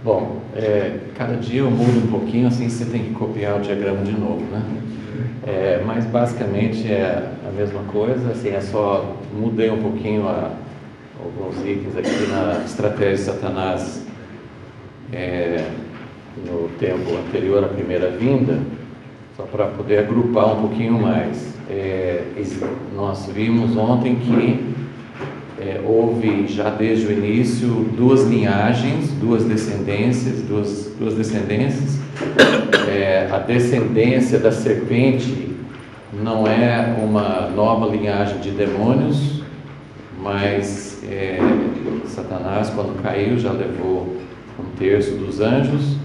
Bom, cada dia eu mudo um pouquinho, assim você tem que copiar o diagrama de novo, né? Mas basicamente é a mesma coisa, assim, só mudei um pouquinho alguns itens aqui na estratégia de Satanás no tempo anterior à primeira vinda, só para poder agrupar um pouquinho mais. Nós vimos ontem que houve já desde o início duas linhagens, duas descendências. A descendência da serpente não é uma nova linhagem de demônios, mas Satanás, quando caiu, já levou um terço dos anjos.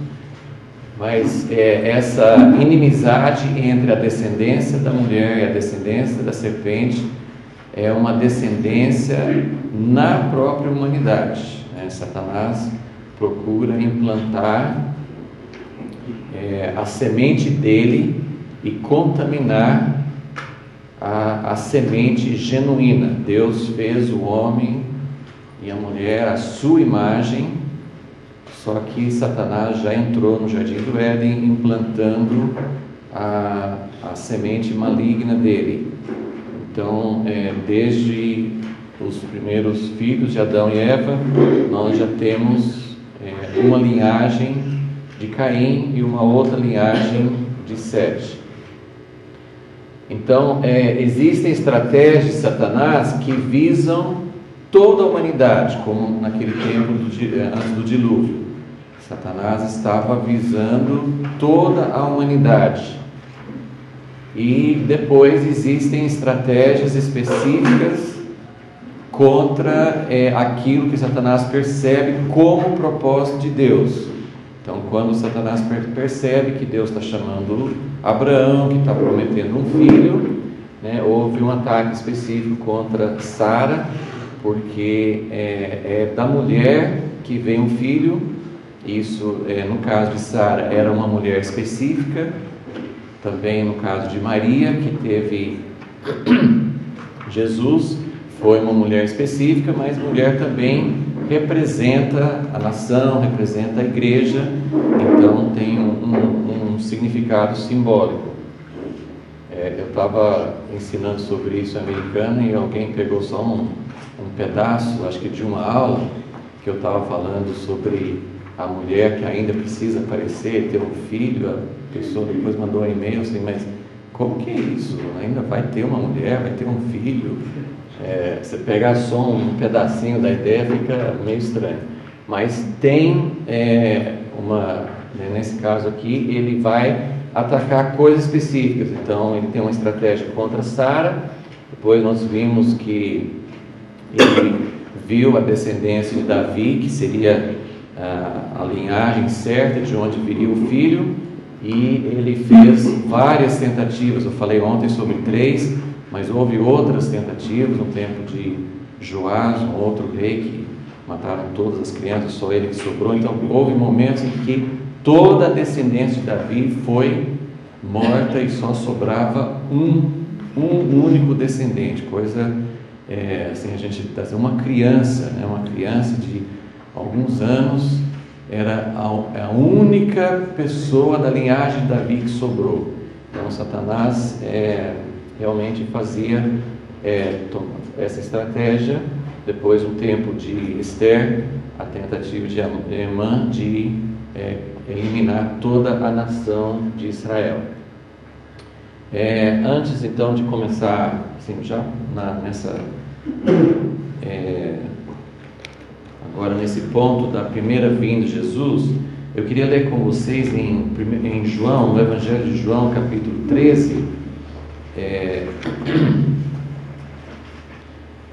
Mas essa inimizade entre a descendência da mulher e a descendência da serpente é uma descendência na própria humanidade, né? Satanás procura implantar a semente dele e contaminar a semente genuína. Deus fez o homem e a mulher à sua imagem, só que Satanás já entrou no Jardim do Éden implantando a semente maligna dele. Então, desde os primeiros filhos de Adão e Eva, nós já temos uma linhagem de Caim e uma outra linhagem de Sete. Então, existem estratégias de Satanás que visam toda a humanidade, como naquele tempo antes do dilúvio. Satanás estava visando toda a humanidade. E depois existem estratégias específicas contra aquilo que Satanás percebe como propósito de Deus. Então, quando Satanás percebe que Deus está chamando Abraão, que está prometendo um filho, né, houve um ataque específico contra Sara, porque é da mulher que vem um filho. Isso, no caso de Sara, era uma mulher específica. Também no caso de Maria, que teve Jesus, foi uma mulher específica, mas mulher também representa a nação, representa a igreja, então tem um significado simbólico. Eu estava ensinando sobre isso em Americana e alguém pegou só um pedaço, acho que de uma aula, que eu estava falando sobre a mulher que ainda precisa aparecer, ter um filho. A pessoa depois mandou um e-mail assim, mas como que é isso? Ainda vai ter uma mulher, vai ter um filho? Você pegar só um pedacinho da ideia fica meio estranho. Mas tem nesse caso aqui, ele vai atacar coisas específicas. Então, ele tem uma estratégia contra Sara. Depois nós vimos que ele viu a descendência de Davi, que seria a linhagem certa de onde viria o filho, e ele fez várias tentativas. Eu falei ontem sobre 3, mas houve outras tentativas no tempo de Joás, um outro rei que mataram todas as crianças, só ele que sobrou. Então houve momentos em que toda a descendência de Davi foi morta e só sobrava um único descendente, coisa assim, a gente uma criança, né, uma criança de alguns anos, era a única pessoa da linhagem de Davi que sobrou. Então Satanás realmente fazia essa estratégia. Depois, no tempo de Esther, a tentativa de Amã de eliminar toda a nação de Israel. Antes então de começar, assim, já agora nesse ponto da primeira vinda de Jesus, eu queria ler com vocês em João, no Evangelho de João, capítulo 13,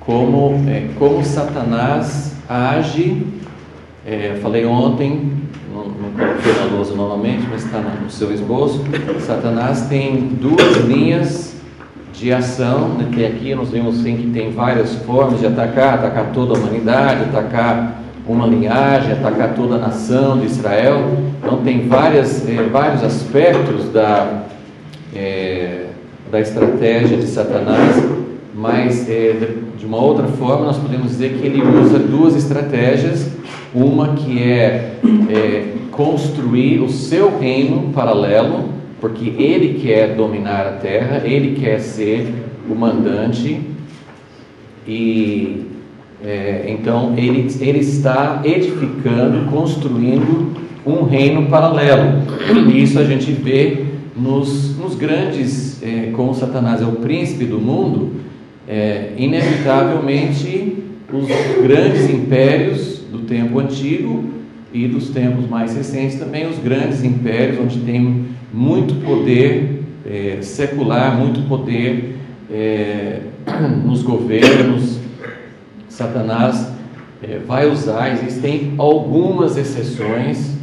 como Satanás age. Falei ontem, não coloquei na lousa novamente, mas está no seu esboço. Satanás tem duas linhas de ação, né? Tem aqui, nós vimos sim que tem várias formas de atacar toda a humanidade, atacar uma linhagem, atacar toda a nação de Israel. Então tem vários aspectos da estratégia de Satanás, mas de uma outra forma nós podemos dizer que ele usa duas estratégias, uma que é construir o seu reino paralelo, porque ele quer dominar a terra, ele quer ser o mandante, e então ele está edificando, construindo um reino paralelo. E isso a gente vê nos grandes, como Satanás é o príncipe do mundo, inevitavelmente os grandes impérios do tempo antigo e dos tempos mais recentes também, os grandes impérios onde tem muito poder secular, muito poder nos governos, Satanás vai usar. Existem algumas exceções,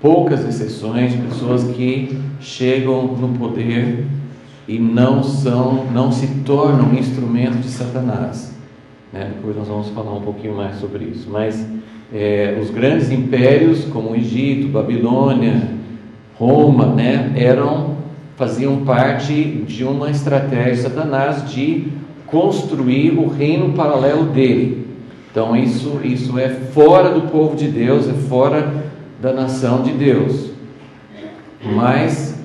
poucas exceções, de pessoas que chegam no poder e não se tornam instrumento de Satanás, né? Depois nós vamos falar um pouquinho mais sobre isso, mas os grandes impérios como o Egito, Babilônia, Roma, né, faziam parte de uma estratégia de Satanás de construir o reino paralelo dele. Então isso é fora do povo de Deus, é fora da nação de Deus. Mas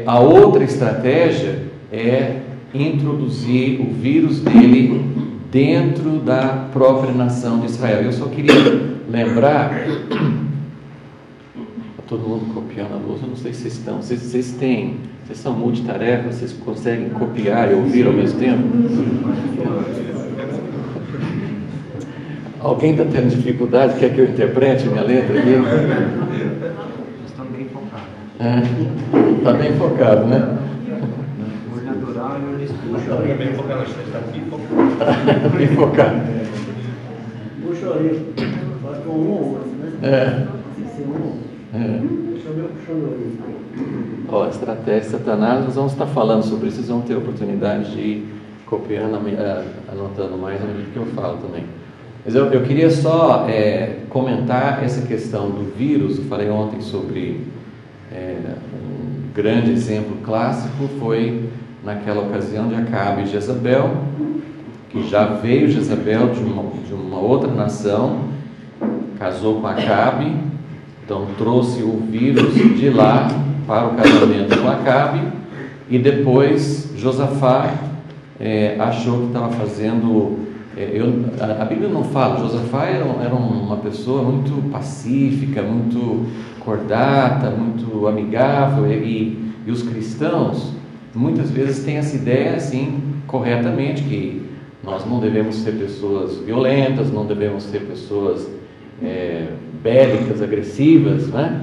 a outra estratégia é introduzir o vírus dele dentro da própria nação de Israel. Eu só queria lembrar, todo mundo copiando a luz, eu não sei se vocês estão, vocês são multitarefas, vocês conseguem copiar e ouvir ao mesmo tempo? Alguém está tendo dificuldade? Quer que eu interprete minha letra aqui? Estamos bem focados. Está bem focado, né? O natural e o escuro. Está bem focado, está aqui focado. Bem focado. Puxa aí, acho que é um ou outro, né? Esse Puxa meu puxando aí. Ó, a estratégia de Satanás, nós vamos estar falando sobre isso, vocês vão ter a oportunidade de ir copiando, anotando mais à medida que eu falo também. Mas eu queria só comentar essa questão do vírus. Eu falei ontem sobre um grande exemplo clássico, foi naquela ocasião de Acabe e Jezabel, que já veio Jezabel de uma outra nação, casou com Acabe, então trouxe o vírus de lá para o casamento com Acabe, e depois Josafá achou que estava fazendo... a Bíblia não fala, Josafá era uma pessoa muito pacífica, muito cordata, muito amigável, e os cristãos muitas vezes têm essa ideia assim, corretamente, que nós não devemos ser pessoas violentas, não devemos ser pessoas bélicas, agressivas, né?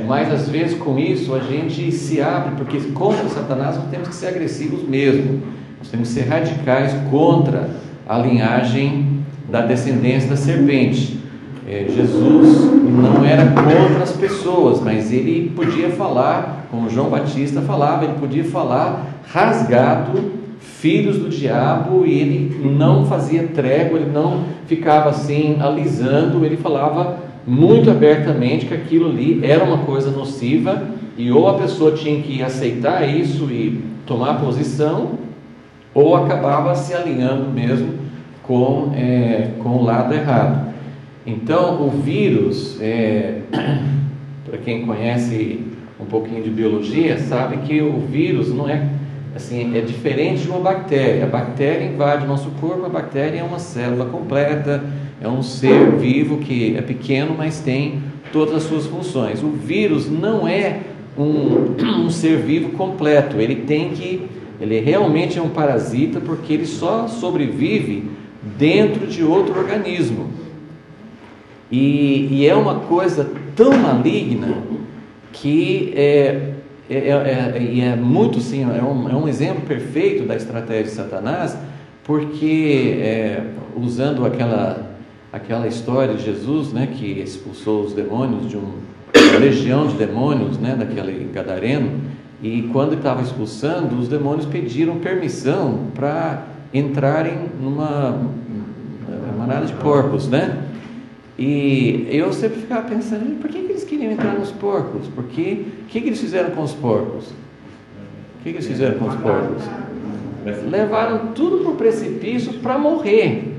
Mas às vezes com isso a gente se abre, porque contra Satanás nós temos que ser agressivos mesmo, nós temos que ser radicais contra a linhagem da descendência da serpente. Jesus não era contra as pessoas, mas ele podia falar, como João Batista falava, ele podia falar rasgado, filhos do diabo, e ele não fazia trégua, ele não ficava assim alisando, ele falava muito abertamente que aquilo ali era uma coisa nociva, e ou a pessoa tinha que aceitar isso e tomar posição, ou acabava se alinhando mesmo com o lado errado. Então o vírus, para quem conhece um pouquinho de biologia, sabe que o vírus não é assim, é diferente de uma bactéria. A bactéria invade o nosso corpo, a bactéria é uma célula completa, é um ser vivo que é pequeno, mas tem todas as suas funções. O vírus não é um ser vivo completo, ele realmente é um parasita, porque ele só sobrevive dentro de outro organismo, e é uma coisa tão maligna que é muito sim, é um exemplo perfeito da estratégia de Satanás, porque usando aquela história de Jesus, né, que expulsou os demônios de uma legião de demônios, né, daquele gadareno, e quando estava expulsando, os demônios pediram permissão para entrarem numa manada de porcos, né? E eu sempre ficava pensando, por que eles queriam entrar nos porcos? Porque o que eles fizeram com os porcos? O que eles fizeram com os porcos? levaram tudo para o precipício para morrer.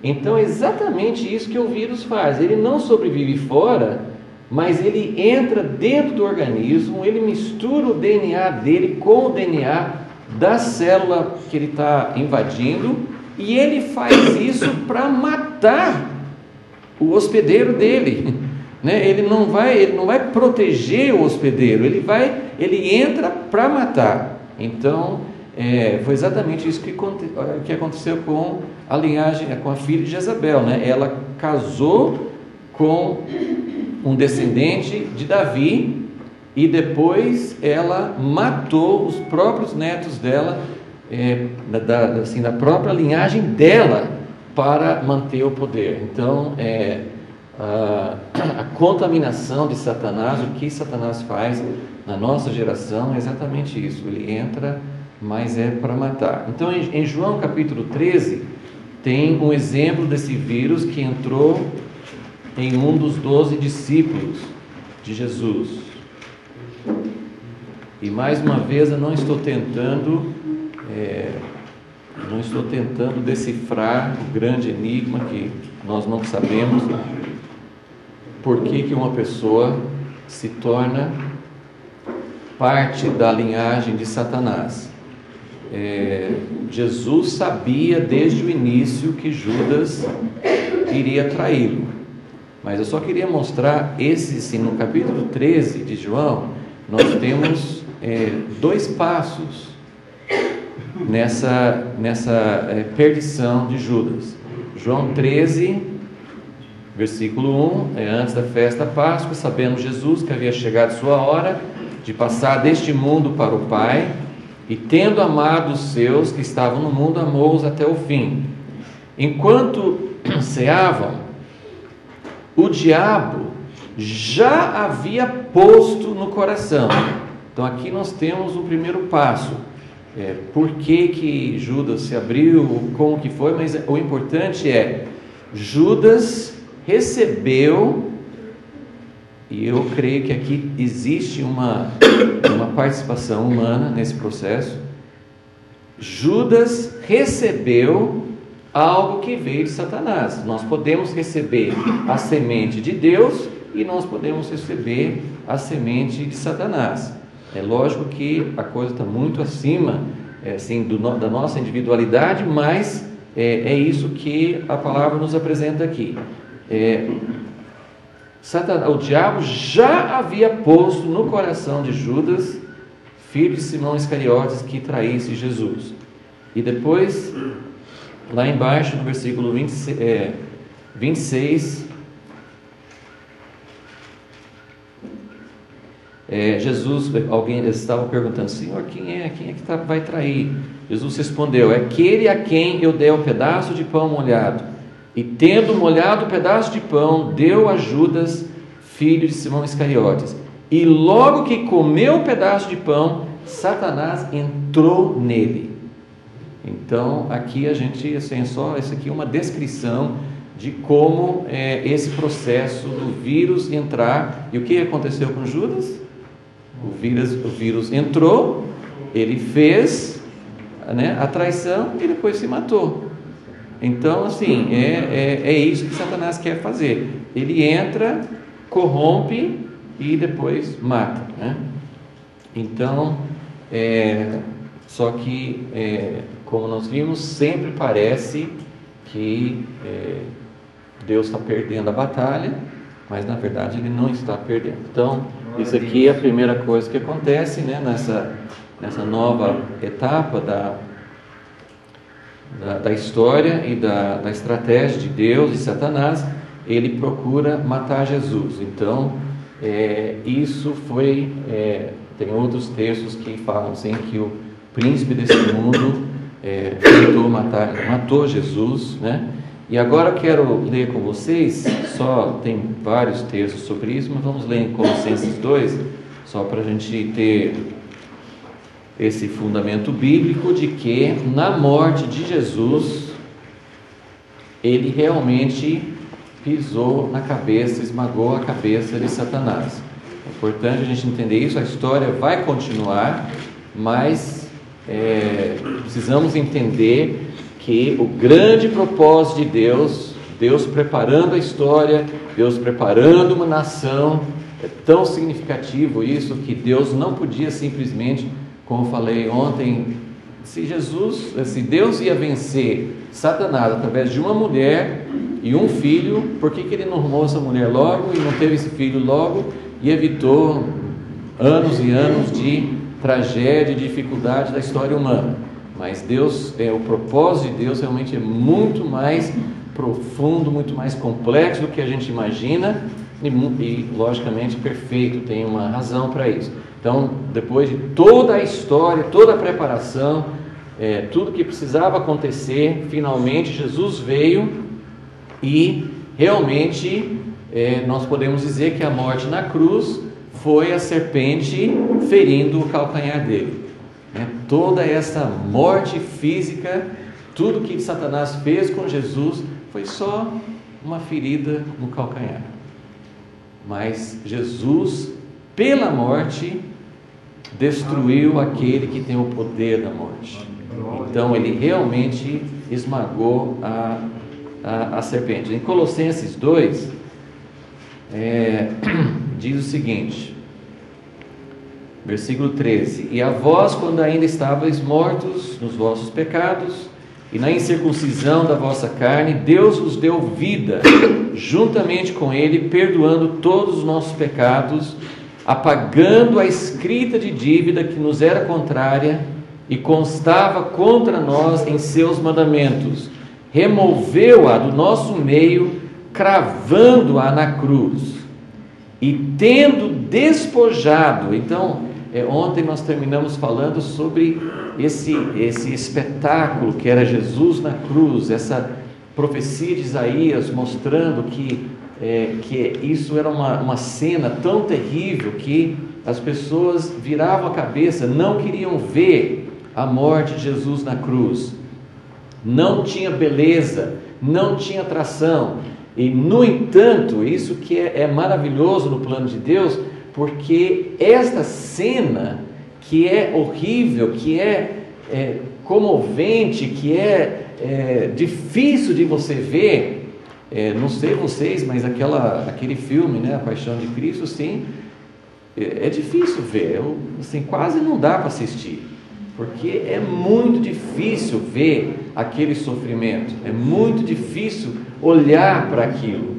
Então é exatamente isso que o vírus faz. Ele não sobrevive fora, mas ele entra dentro do organismo, ele mistura o DNA dele com o DNA da célula que ele está invadindo, e ele faz isso para matar o hospedeiro dele, né? Ele não vai proteger o hospedeiro, ele entra para matar. Então foi exatamente isso que aconteceu com a linhagem, com a filha de Jezabel, né? Ela casou com um descendente de Davi e depois ela matou os próprios netos dela, da própria linhagem dela, para manter o poder. Então a contaminação de Satanás, o que Satanás faz na nossa geração é exatamente isso. Ele entra, mas é para matar. Então em João capítulo 13 tem um exemplo desse vírus que entrou em um dos 12 discípulos de Jesus. E mais uma vez eu não estou tentando decifrar o grande enigma que nós não sabemos por que uma pessoa se torna parte da linhagem de Satanás. Jesus sabia desde o início que Judas iria traí-lo, mas eu só queria mostrar no capítulo 13 de João, nós temos 2 passos nessa perdição de Judas. João 13, versículo 1, antes da festa da Páscoa, sabendo Jesus que havia chegado sua hora de passar deste mundo para o Pai, e tendo amado os seus que estavam no mundo, amou-os até o fim. Enquanto ceavam, o diabo já havia posto no coração. Então aqui nós temos o primeiro passo. Por que Judas se abriu, como que foi, mas o importante é, Judas recebeu, e eu creio que aqui existe uma participação humana nesse processo. Judas recebeu algo que veio de Satanás. Nós podemos receber a semente de Deus e nós podemos receber a semente de Satanás. É lógico que a coisa está muito acima assim, da nossa individualidade, mas é isso que a palavra nos apresenta aqui. O diabo já havia posto no coração de Judas, filho de Simão Iscariotes, que traísse Jesus. E depois, lá embaixo, no versículo 26, alguém estava perguntando: Senhor, quem é que vai trair? Jesus respondeu: é aquele a quem eu dei um pedaço de pão molhado. E tendo molhado o pedaço de pão, deu a Judas, filho de Simão Iscariotes. E logo que comeu o pedaço de pão, Satanás entrou nele. Então aqui a gente, assim, isso aqui é uma descrição de como esse processo do vírus entrar. E o que aconteceu com Judas? O vírus entrou, ele fez a traição e depois se matou. Então, assim, é isso que Satanás quer fazer. Ele entra, corrompe e depois mata, né? Então, só que, como nós vimos, sempre parece que Deus está perdendo a batalha, mas na verdade Ele não está perdendo. Então, isso aqui é a primeira coisa que acontece, né, nessa nova etapa da história e da estratégia de Deus e Satanás. Ele procura matar Jesus. Então isso foi, tem outros textos que falam assim, que o príncipe desse mundo tentou matou Jesus, né? E agora eu quero ler com vocês, tem vários textos sobre isso, mas vamos ler em Colossenses 2, só para a gente ter esse fundamento bíblico de que na morte de Jesus ele realmente pisou na cabeça, esmagou a cabeça de Satanás. É importante a gente entender isso. A história vai continuar, mas precisamos entender que o grande propósito de Deus, Deus preparando a história, Deus preparando uma nação, é tão significativo isso, que Deus não podia simplesmente, como eu falei ontem, se Deus ia vencer Satanás através de uma mulher e um filho, por que ele não arrumou essa mulher logo e não teve esse filho logo e evitou anos e anos de tragédia e dificuldade da história humana? Mas Deus, o propósito de Deus realmente é muito mais profundo, muito mais complexo do que a gente imagina e logicamente perfeito, tem uma razão para isso. Então, depois de toda a história, toda a preparação, tudo que precisava acontecer, finalmente Jesus veio e realmente nós podemos dizer que a morte na cruz foi a serpente ferindo o calcanhar dele. Toda essa morte física, tudo que Satanás fez com Jesus foi só uma ferida no calcanhar. Mas Jesus, pela morte, destruiu aquele que tem o poder da morte. Então ele realmente esmagou a serpente. Em Colossenses 2 diz o seguinte, versículo 13: E a vós, quando ainda estáveis mortos nos vossos pecados e na incircuncisão da vossa carne, Deus vos deu vida juntamente com ele, perdoando todos os nossos pecados, apagando a escrita de dívida que nos era contrária e constava contra nós em seus mandamentos, removeu-a do nosso meio, cravando-a na cruz, e tendo despojado. Então, ontem nós terminamos falando sobre esse espetáculo que era Jesus na cruz, essa profecia de Isaías mostrando que isso era uma cena tão terrível que as pessoas viravam a cabeça, não queriam ver a morte de Jesus na cruz. Não tinha beleza, não tinha atração. E no entanto, isso que é maravilhoso no plano de Deus, porque esta cena que é horrível, que é comovente, que é difícil de você ver, não sei vocês, mas aquele filme, né, A Paixão de Cristo, sim, é difícil ver, assim, quase não dá para assistir, porque é muito difícil ver aquele sofrimento, é muito difícil olhar para aquilo,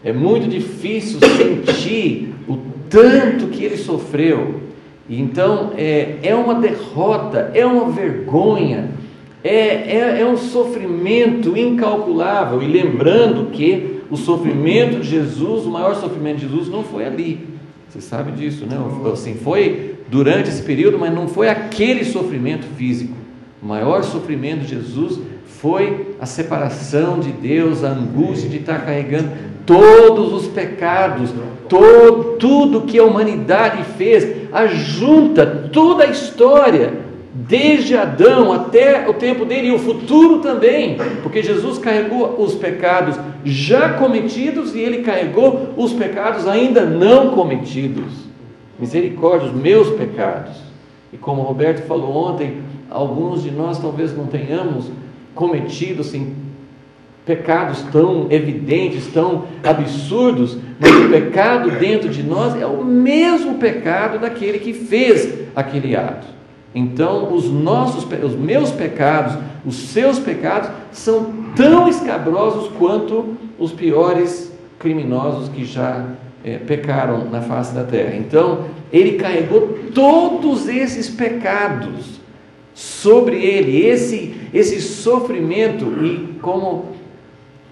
é muito difícil sentir o tanto que ele sofreu. Então é uma derrota, é uma vergonha, é um sofrimento incalculável. E lembrando que o sofrimento de Jesus, o maior sofrimento de Jesus não foi ali, você sabe disso, né? Assim, foi durante esse período, mas não foi aquele sofrimento físico. O maior sofrimento de Jesus foi a separação de Deus, a angústia de estar carregando todos os pecados, tudo que a humanidade fez, ajunta toda a história, desde Adão até o tempo dele e o futuro também, porque Jesus carregou os pecados já cometidos e ele carregou os pecados ainda não cometidos. Misericórdia, os meus pecados. E como o Roberto falou ontem, alguns de nós talvez não tenhamos cometido assim, pecados tão evidentes, tão absurdos, mas o pecado dentro de nós é o mesmo pecado daquele que fez aquele ato. Então os meus pecados, os seus pecados são tão escabrosos quanto os piores criminosos que já pecaram na face da terra. Então ele carregou todos esses pecados sobre ele, esse sofrimento. E como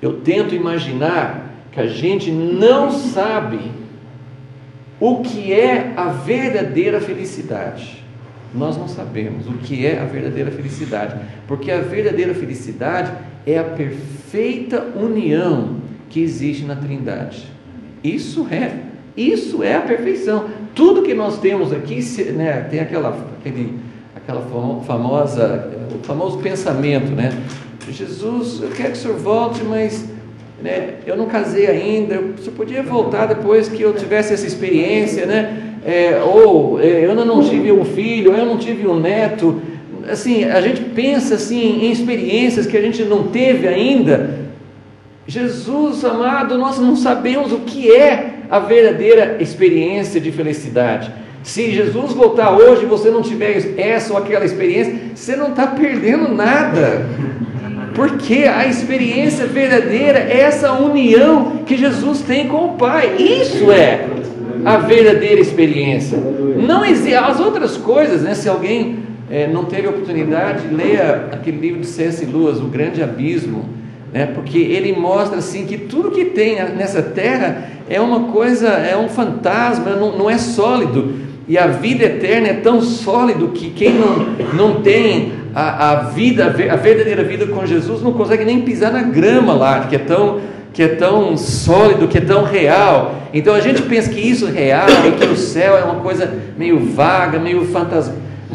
eu tento imaginar que a gente não sabe o que é a verdadeira felicidade. Nós não sabemos o que é a verdadeira felicidade, porque a verdadeira felicidade é a perfeita união que existe na Trindade. Isso é a perfeição. Tudo que nós temos aqui, né, tem aquela famosa, o famoso pensamento, né? Jesus, eu quero que o Senhor volte, mas eu não casei ainda, o Senhor podia voltar depois que eu tivesse essa experiência, né? Eu ainda não tive um filho, eu não tive um neto. assim, a gente pensa assim, em experiências que a gente não teve ainda. Jesus amado, nós não sabemos o que é a verdadeira experiência de felicidade. Se Jesus voltar hoje e você não tiver essa ou aquela experiência, você não está perdendo nada, porque a experiência verdadeira é essa união que Jesus tem com o Pai. Isso é a verdadeira experiência. Não existe as outras coisas, né? Se alguém não teve a oportunidade, leia aquele livro de C.S. Lewis, O Grande Abismo, né? Porque ele mostra assim que tudo que tem nessa terra é uma coisa, é um fantasma, não é sólido. E a vida eterna é tão sólido que quem não tem a verdadeira vida com Jesus não consegue nem pisar na grama lá, que é tão sólido, que é tão real. Então a gente pensa que isso é real e que o céu é uma coisa meio vaga, meio um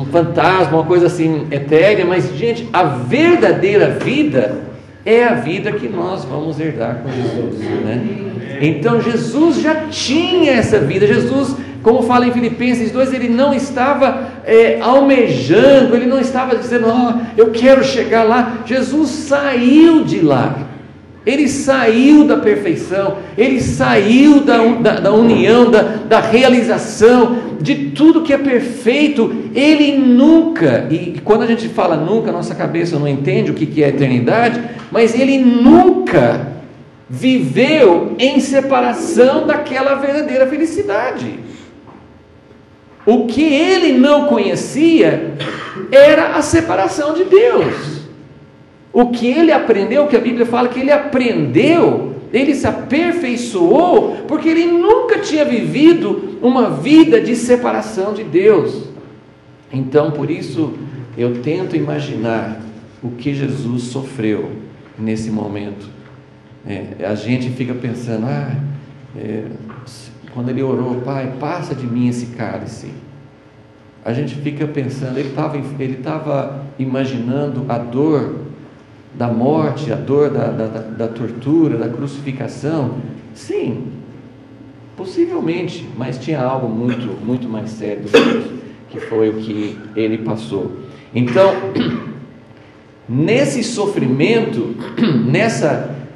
fantasma, uma coisa assim etérea, mas gente, a verdadeira vida é a vida que nós vamos herdar com Jesus, né? Então Jesus já tinha essa vida. Jesus, como fala em Filipenses 2, ele não estava almejando, ele não estava dizendo, eu quero chegar lá. Jesus saiu de lá, ele saiu da perfeição, ele saiu da união, da realização, de tudo que é perfeito. Ele nunca, e quando a gente fala nunca, nossa cabeça não entende o que é eternidade, mas ele nunca viveu em separação daquela verdadeira felicidade. O que ele não conhecia era a separação de Deus. O que ele aprendeu, que a Bíblia fala que ele aprendeu, ele se aperfeiçoou, porque ele nunca tinha vivido uma vida de separação de Deus. Então, por isso, eu tento imaginar o que Jesus sofreu nesse momento. A gente fica pensando, quando ele orou, Pai, passa de mim esse cálice. A gente fica pensando, ele estava imaginando a dor da morte, a dor da tortura, da crucificação. Sim, possivelmente, mas tinha algo muito, muito mais sério do que isso, que foi o que ele passou. Então, nesse sofrimento,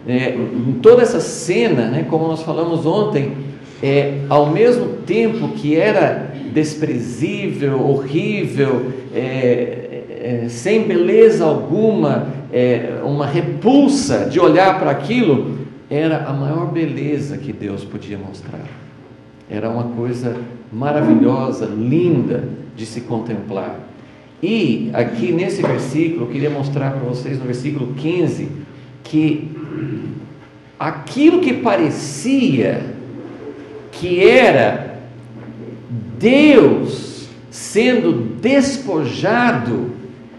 em toda essa cena, né, como nós falamos ontem, ao mesmo tempo que era desprezível, horrível, sem beleza alguma, uma repulsa de olhar para aquilo, era a maior beleza que Deus podia mostrar. Era uma coisa maravilhosa, linda de se contemplar. E aqui nesse versículo, eu queria mostrar para vocês no versículo 15, que aquilo que parecia que era Deus sendo despojado,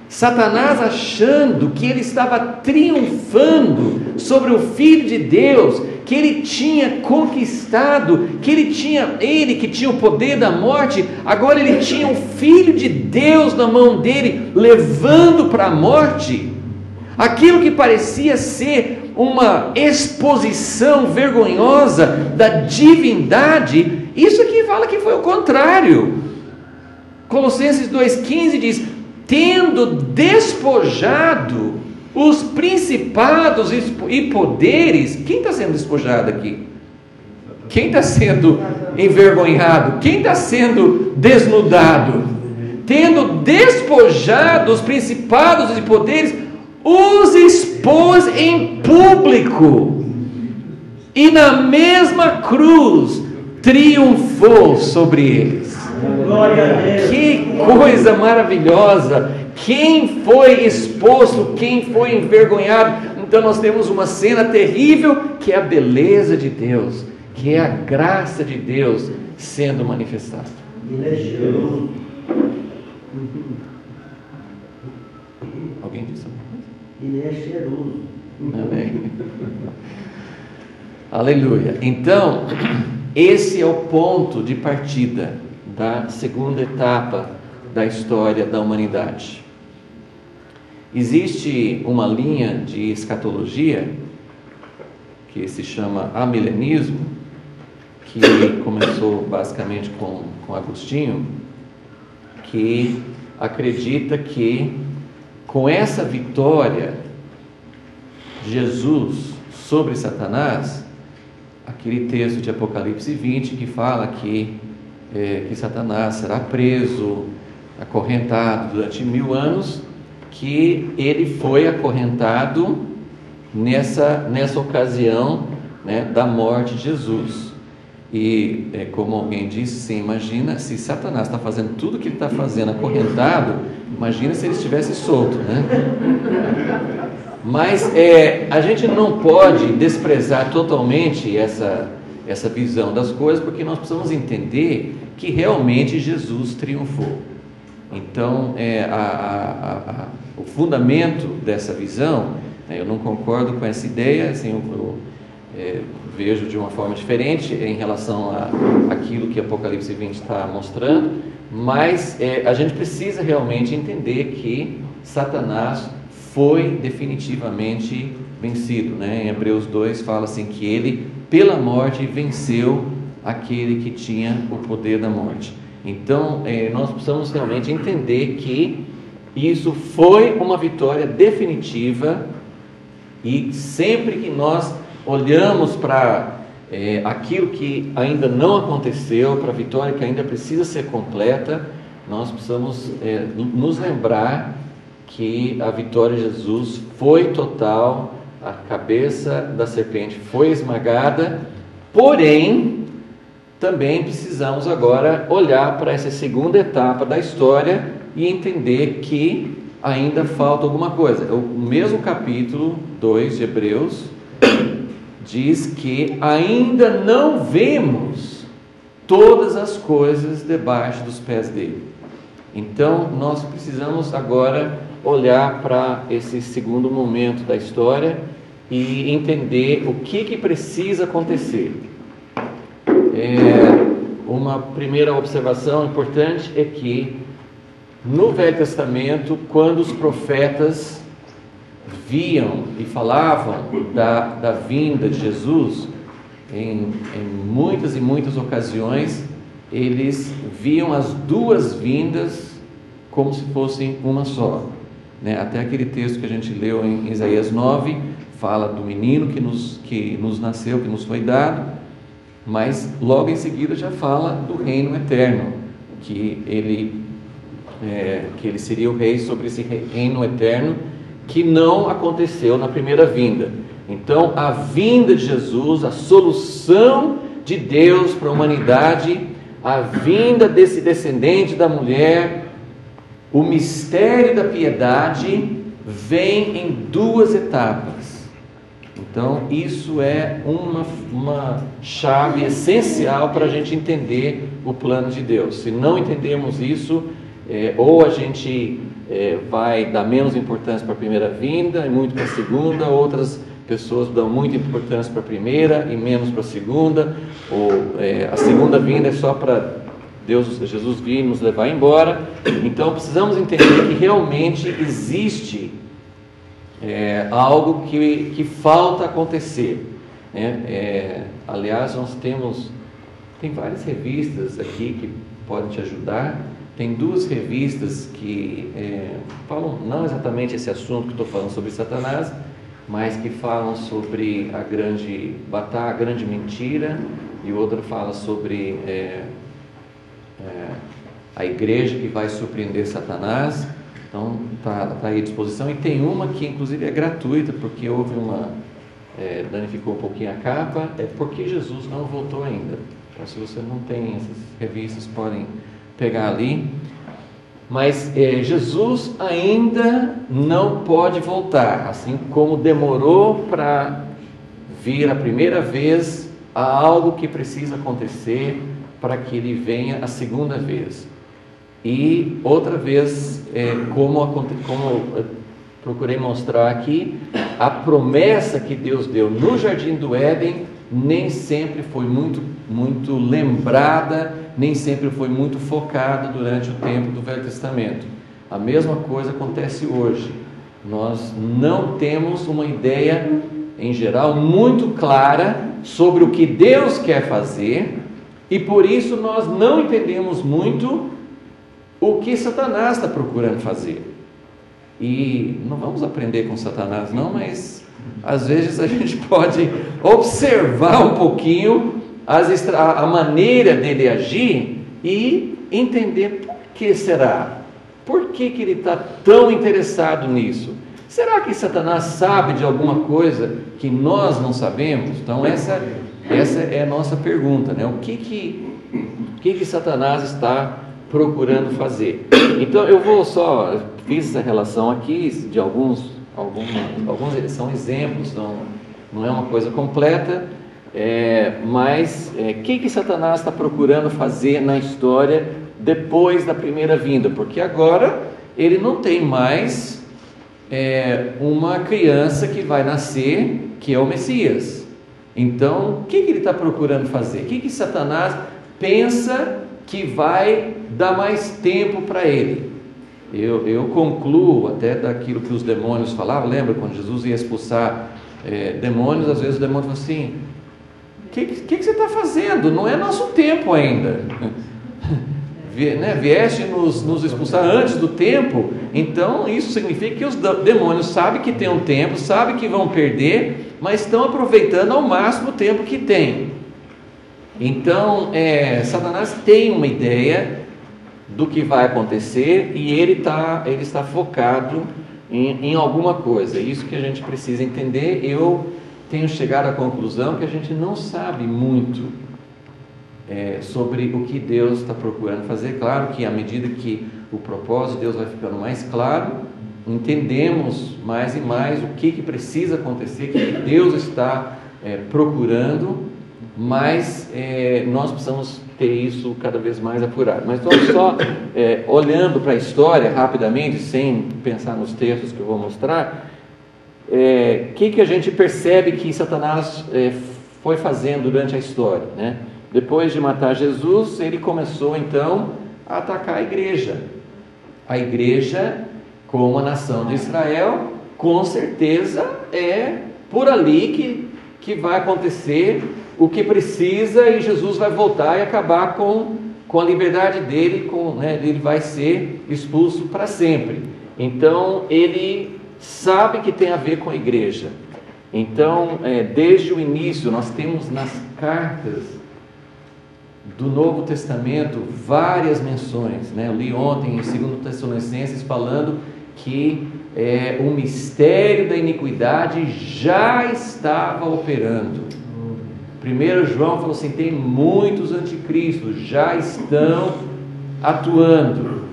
Satanás achando que ele estava triunfando sobre o Filho de Deus, que ele tinha conquistado, que ele que tinha o poder da morte, agora ele tinha o Filho de Deus na mão dele, levando para a morte. Aquilo que parecia ser uma exposição vergonhosa da divindade, isso aqui fala que foi o contrário. Colossenses 2,15 diz: tendo despojado os principados e poderes. Quem está sendo despojado aqui? Quem está sendo envergonhado? Quem está sendo desnudado? Tendo despojado os principados e poderes, os expôs em público, e na mesma cruz triunfou sobre eles. Que coisa maravilhosa! Quem foi exposto, quem foi envergonhado? Então nós temos uma cena terrível, que é a beleza de Deus, que é a graça de Deus sendo manifestada. Ele é cheiroso. Alguém disse alguma coisa? Ele é cheiroso. Amém. Aleluia. Então, esse é o ponto de partida da segunda etapa da história da humanidade. Existe uma linha de escatologia que se chama amilenismo, que começou basicamente com Agostinho, que acredita que com essa vitória de Jesus sobre Satanás, aquele texto de Apocalipse 20 que fala que Satanás será preso, acorrentado durante 1000 anos, que ele foi acorrentado nessa ocasião, né, da morte de Jesus. E como alguém disse, sim, imagina se Satanás está fazendo tudo o que ele está fazendo acorrentado, imagina se ele estivesse solto, né? Mas a gente não pode desprezar totalmente essa visão das coisas, porque nós precisamos entender que realmente Jesus triunfou. Então, o fundamento dessa visão, eu não concordo com essa ideia, assim, eu vejo de uma forma diferente em relação àquilo que Apocalipse 20 está mostrando, mas a gente precisa realmente entender que Satanás foi definitivamente vencido, né? Em Hebreus 2 fala assim que ele, pela morte, venceu aquele que tinha o poder da morte. Então, nós precisamos realmente entender que isso foi uma vitória definitiva, e sempre que nós olhamos para aquilo que ainda não aconteceu, para a vitória que ainda precisa ser completa, nós precisamos nos lembrar que a vitória de Jesus foi total, a cabeça da serpente foi esmagada, porém, também precisamos agora olhar para essa segunda etapa da história e entender que ainda falta alguma coisa. O mesmo capítulo 2 de Hebreus diz que ainda não vemos todas as coisas debaixo dos pés dele. Então, nós precisamos agora olhar para esse segundo momento da história e entender o que precisa acontecer. Uma primeira observação importante é que no Velho Testamento, quando os profetas viam e falavam da vinda de Jesus, em muitas e muitas ocasiões, eles viam as duas vindas como se fossem uma só, né? Até aquele texto que a gente leu em Isaías 9, fala do menino que nos nasceu, que nos foi dado, mas logo em seguida já fala do reino eterno, que ele seria o rei sobre esse reino eterno, que não aconteceu na primeira vinda. Então, a vinda de Jesus, a solução de Deus para a humanidade, a vinda desse descendente da mulher, o mistério da piedade, vem em duas etapas. Então, isso é uma chave essencial para a gente entender o plano de Deus. Se não entendermos isso, ou a gente vai dar menos importância para a primeira vinda e muito para a segunda, outras pessoas dão muita importância para a primeira e menos para a segunda, ou a segunda vinda é só para Jesus vir e nos levar embora. Então precisamos entender que realmente existe algo que falta acontecer, né? Aliás, nós tem várias revistas aqui que podem te ajudar. Tem duas revistas que falam não exatamente esse assunto que estou falando sobre Satanás, mas que falam sobre a grande batalha, a grande mentira, e outra fala sobre a igreja que vai surpreender Satanás. Então está aí à disposição, e tem uma que inclusive é gratuita, porque houve danificou um pouquinho a capa, porque Jesus não voltou ainda. Então, se você não tem essas revistas, podem pegar ali. Mas Jesus ainda não pode voltar, assim como demorou para vir a primeira vez, há algo que precisa acontecer para que ele venha a segunda vez. E outra vez, como eu procurei mostrar aqui, a promessa que Deus deu no Jardim do Éden nem sempre foi muito lembrada, nem sempre foi muito focada durante o tempo do Velho Testamento. A mesma coisa acontece hoje. Nós não temos uma ideia, em geral, muito clara sobre o que Deus quer fazer, e por isso nós não entendemos muito o que Satanás está procurando fazer. E não vamos aprender com Satanás não, mas às vezes a gente pode observar um pouquinho a maneira dele agir e entender por que será. Por que ele está tão interessado nisso? Será que Satanás sabe de alguma coisa que nós não sabemos? Então essa é a nossa pergunta, né? O que Satanás está procurando fazer? Então eu fiz essa relação aqui de alguns são exemplos, não é uma coisa completa, mas o que Satanás está procurando fazer na história depois da primeira vinda? Porque agora ele não tem mais uma criança que vai nascer, que é o Messias. Então o que ele está procurando fazer? O que Satanás pensa que vai dar mais tempo para ele? Eu concluo até daquilo que os demônios falavam. Lembra quando Jesus ia expulsar demônios? Às vezes o demônio fala assim: o que você está fazendo? Não é nosso tempo ainda. Vieste nos expulsar antes do tempo. Então isso significa que os demônios sabem que tem um tempo, sabem que vão perder, mas estão aproveitando ao máximo o tempo que tem. Então Satanás tem uma ideia do que vai acontecer e ele está focado em alguma coisa. Isso que a gente precisa entender. Eu tenho chegado à conclusão que a gente não sabe muito sobre o que Deus está procurando fazer. Claro que à medida que o propósito de Deus vai ficando mais claro, entendemos mais e mais o que precisa acontecer, o que Deus está procurando, mas nós precisamos ter isso cada vez mais apurado. Mas vamos só olhando para a história rapidamente, sem pensar nos textos que eu vou mostrar, que a gente percebe que Satanás foi fazendo durante a história, né? Depois de matar Jesus, ele começou então a atacar a igreja. A igreja, como a nação de Israel, com certeza é por ali que vai acontecer o que precisa, e Jesus vai voltar e acabar com a liberdade dele, ele vai ser expulso para sempre. Então ele sabe que tem a ver com a igreja. Então desde o início nós temos nas cartas do Novo Testamento várias menções, né? Eu li ontem em 2 Tessalonicenses falando que o mistério da iniquidade já estava operando. 1 João falou assim: tem muitos anticristos, já estão atuando.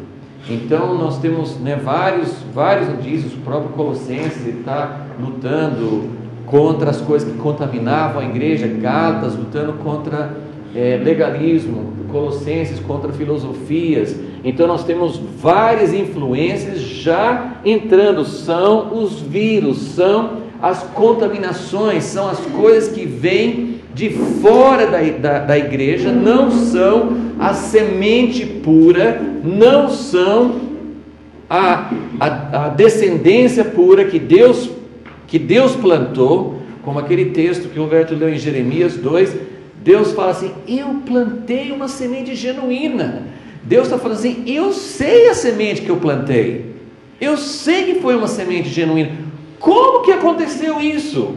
Então nós temos vários indícios. O próprio Colossenses está lutando contra as coisas que contaminavam a igreja, Gálatas lutando contra legalismo, Colossenses contra filosofias. Então nós temos várias influências já entrando. São os vírus, são as contaminações, são as coisas que vêm de fora da igreja, não são a semente pura, não são a descendência pura que Deus plantou, como aquele texto que o Roberto leu em Jeremias 2. Deus fala assim: eu plantei uma semente genuína. Deus está falando assim: eu sei a semente que eu plantei, eu sei que foi uma semente genuína. Como que aconteceu isso?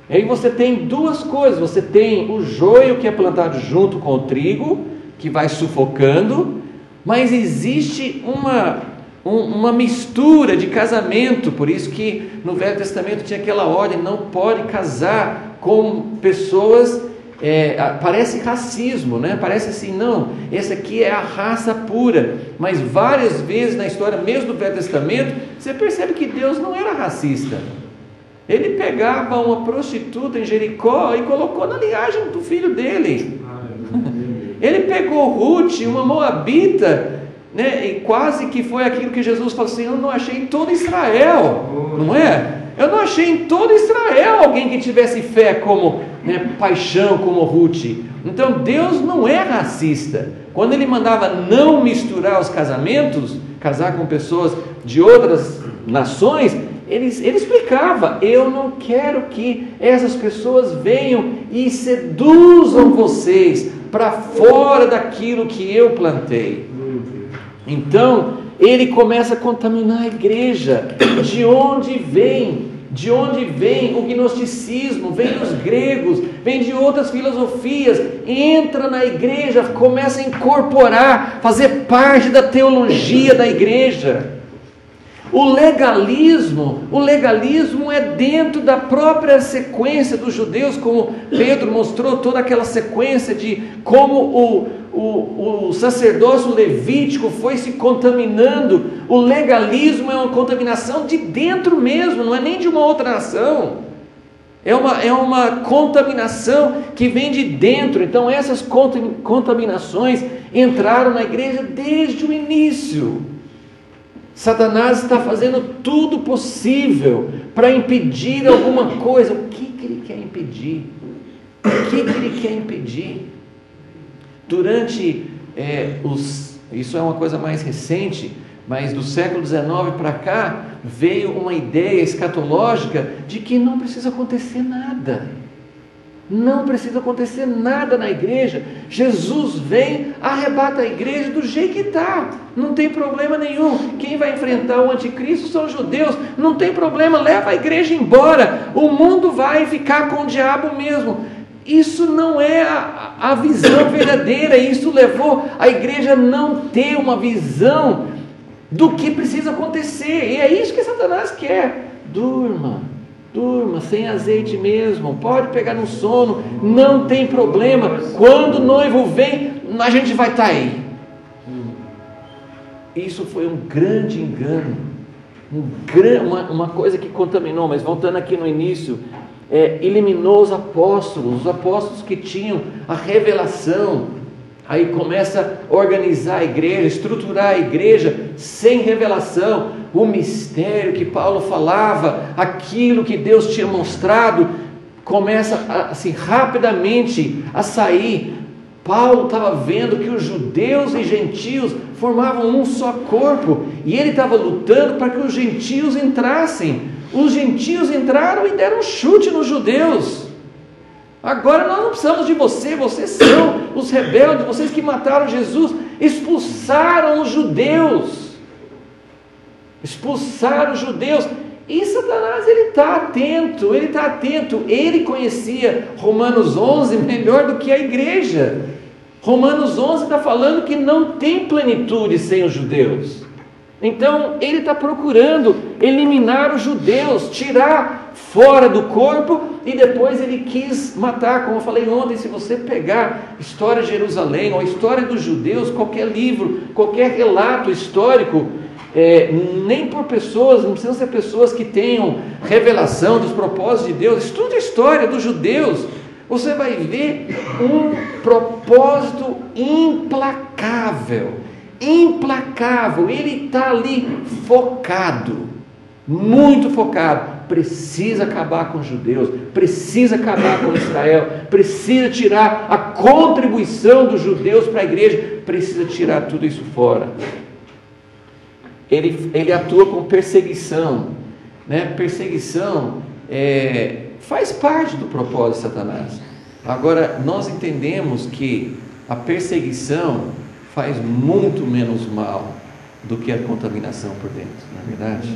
Aí você tem duas coisas. Você tem o joio que é plantado junto com o trigo, que vai sufocando, mas existe uma mistura de casamento. Por isso que no Velho Testamento tinha aquela ordem: não pode casar com pessoas. Parece racismo, né? Parece assim, não, essa aqui é a raça pura. Mas várias vezes na história mesmo do Velho Testamento, você percebe que Deus não era racista. Ele pegava uma prostituta em Jericó e colocou na linhagem do filho dele. Ele pegou Ruth, uma moabita, né? E quase que foi aquilo que Jesus falou assim: eu não achei em todo Israel, não é? Eu não achei em todo Israel alguém que tivesse fé como, paixão como Ruth. Então Deus não é racista. Quando ele mandava não misturar os casamentos, casar com pessoas de outras nações, ele explicava: eu não quero que essas pessoas venham e seduzam vocês para fora daquilo que eu plantei. Então, ele começa a contaminar a igreja. De onde vem? De onde vem o gnosticismo? Vem dos gregos, vem de outras filosofias, entra na igreja, começa a incorporar, fazer parte da teologia da igreja. O legalismo é dentro da própria sequência dos judeus, como Pedro mostrou toda aquela sequência de como o sacerdócio levítico foi se contaminando. O legalismo é uma contaminação de dentro mesmo, não é nem de uma outra nação. É uma contaminação que vem de dentro. Então essas contaminações entraram na igreja desde o início. Satanás está fazendo tudo possível para impedir alguma coisa. O que ele quer impedir? O que ele quer impedir? Durante isso é uma coisa mais recente, mas do século XIX para cá, veio uma ideia escatológica de que não precisa acontecer nada. Não precisa acontecer nada na igreja. Jesus vem, arrebata a igreja do jeito que está. Não tem problema nenhum. Quem vai enfrentar o anticristo são os judeus. Não tem problema, leva a igreja embora. O mundo vai ficar com o diabo mesmo. Isso não é a visão verdadeira. Isso levou a igreja a não ter uma visão do que precisa acontecer. E é isso que Satanás quer. Durma sem azeite mesmo, pode pegar no sono, não tem problema. Quando o noivo vem, a gente vai estar aí. Isso foi um grande engano, uma coisa que contaminou. Mas voltando aqui no início, eliminou os apóstolos que tinham a revelação. Aí começa a organizar a igreja, estruturar a igreja sem revelação. O mistério que Paulo falava, aquilo que Deus tinha mostrado, começa assim rapidamente a sair. Paulo estava vendo que os judeus e gentios formavam um só corpo, e ele estava lutando para que os gentios entrassem. Os gentios entraram e deram um chute nos judeus. Agora nós não precisamos de vocês são os rebeldes, vocês que mataram Jesus, expulsaram os judeus. E Satanás, ele está atento, ele conhecia Romanos 11 melhor do que a igreja. Romanos 11 está falando que não tem plenitude sem os judeus. Então ele está procurando eliminar os judeus, tirar fora do corpo, e depois ele quis matar. Como eu falei ontem, se você pegar a história de Jerusalém, ou a história dos judeus, qualquer livro, qualquer relato histórico, nem por pessoas, não precisam ser pessoas que tenham revelação dos propósitos de Deus, estude a história dos judeus, você vai ver um propósito implacável, ele está ali focado, muito focado. Precisa acabar com os judeus, precisa acabar com Israel, precisa tirar a contribuição dos judeus para a igreja, precisa tirar tudo isso fora. Ele atua com perseguição, né? Perseguição faz parte do propósito de Satanás. Agora, nós entendemos que a perseguição faz muito menos mal do que a contaminação por dentro, não é verdade?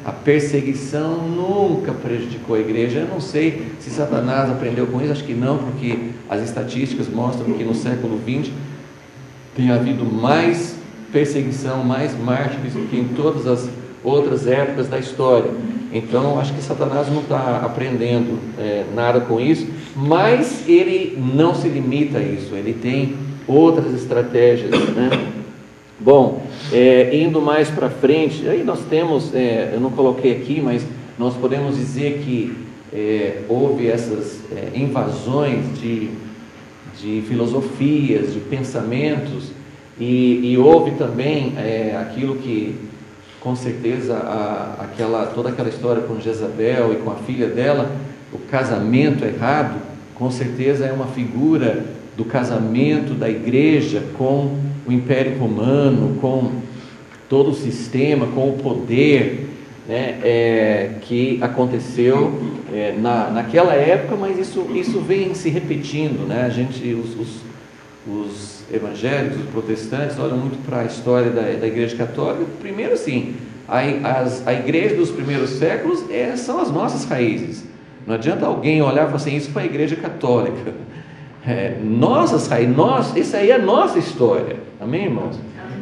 A perseguição nunca prejudicou a igreja. Eu não sei se Satanás aprendeu com isso, acho que não, porque as estatísticas mostram que no século XX tem havido mais perseguição, mais mártires do que em todas as outras épocas da história. Então acho que Satanás não está aprendendo nada com isso, mas ele não se limita a isso, ele tem outras estratégias, né? Bom, indo mais para frente, aí nós temos, eu não coloquei aqui, mas nós podemos dizer que houve essas invasões de filosofias, de pensamentos, e houve também aquilo que, com certeza, toda aquela história com Jezabel e com a filha dela, o casamento errado, com certeza é uma figura do casamento da igreja com o Império Romano, com todo o sistema, com o poder, né, que aconteceu naquela época, mas isso vem se repetindo, né? os evangélicos, os protestantes, olham muito para a história da Igreja Católica. Primeiro, sim, a igreja dos primeiros séculos são as nossas raízes. Não adianta alguém olhar e falar assim, isso foi a Igreja Católica. Nossas raízes, isso aí é a nossa história. Amém, irmãos?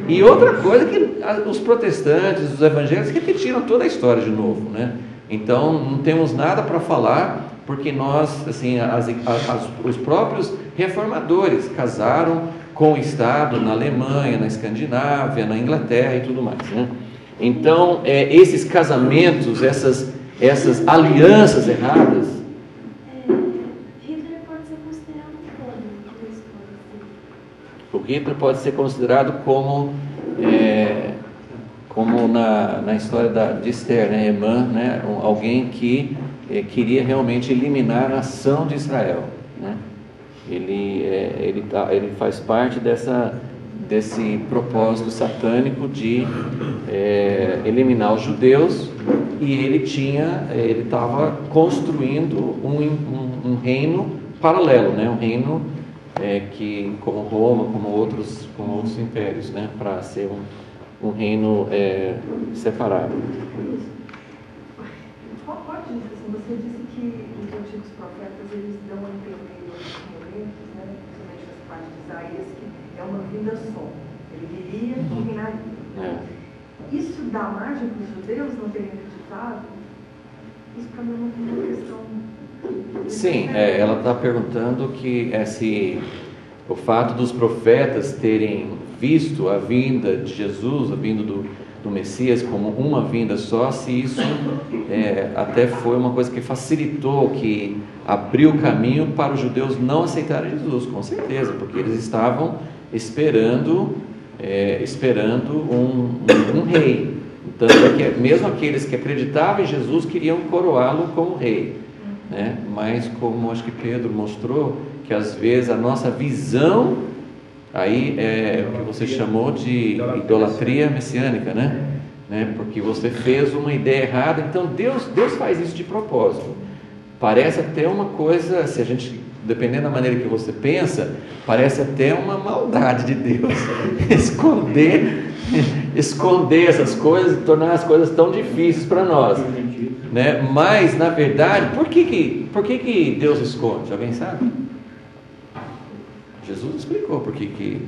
E outra coisa que os protestantes, os evangélicos repetiram toda a história de novo, né? Então não temos nada para falar, porque nós, assim, os próprios reformadores casaram com o Estado na Alemanha, na Escandinávia, na Inglaterra e tudo mais, né? Então esses casamentos, essas alianças erradas. O Hitler pode ser considerado como na história de Esther, né, Emã, né, alguém que queria realmente eliminar a nação de Israel, né? Ele faz parte desse propósito satânico de eliminar os judeus, e ele estava construindo um reino paralelo, né, um reino que, como Roma, como outros impérios, né, para ser um reino separado. Pode dizer assim, você disse que os antigos profetas eles dão a entender em outros momentos, né, principalmente nessa parte de Isaías, que é uma vida só. Ele viria e reinaria. Isso dá margem para os judeus não terem acreditado? Isso para mim é uma questão. Sim, ela está perguntando que o fato dos profetas terem visto a vinda de Jesus, a vinda do Messias como uma vinda só, se isso até foi uma coisa que facilitou, que abriu o caminho para os judeus não aceitarem Jesus, com certeza, porque eles estavam esperando um rei. Tanto é que mesmo aqueles que acreditavam em Jesus queriam coroá-lo como rei, né? Mas como acho que Pedro mostrou, que às vezes a nossa visão aí é o que você chamou de idolatria messiânica, né? Porque você fez uma ideia errada. Então Deus faz isso de propósito. Parece até uma coisa, se a gente, dependendo da maneira que você pensa, parece até uma maldade de Deus esconder essas coisas e tornar as coisas tão difíceis para nós, né? Mas na verdade, por que Deus esconde? Alguém sabe? Jesus explicou por que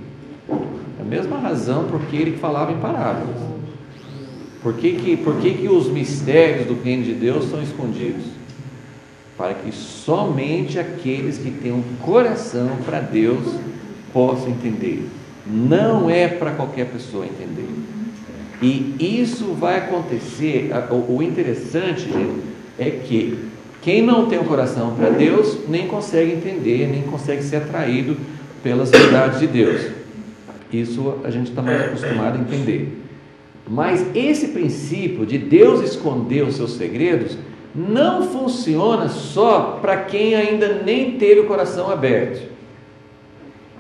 a mesma razão porque ele falava em parábolas. Por que os mistérios do reino de Deus são escondidos? Para que somente aqueles que têm um coração para Deus possam entender. Não é para qualquer pessoa entender. E isso vai acontecer. O interessante, gente, é que quem não tem um coração para Deus nem consegue entender, nem consegue ser atraído pelas verdades de Deus. Isso a gente está mais acostumado a entender. Mas esse princípio de Deus esconder os seus segredos não funciona só para quem ainda nem teve o coração aberto.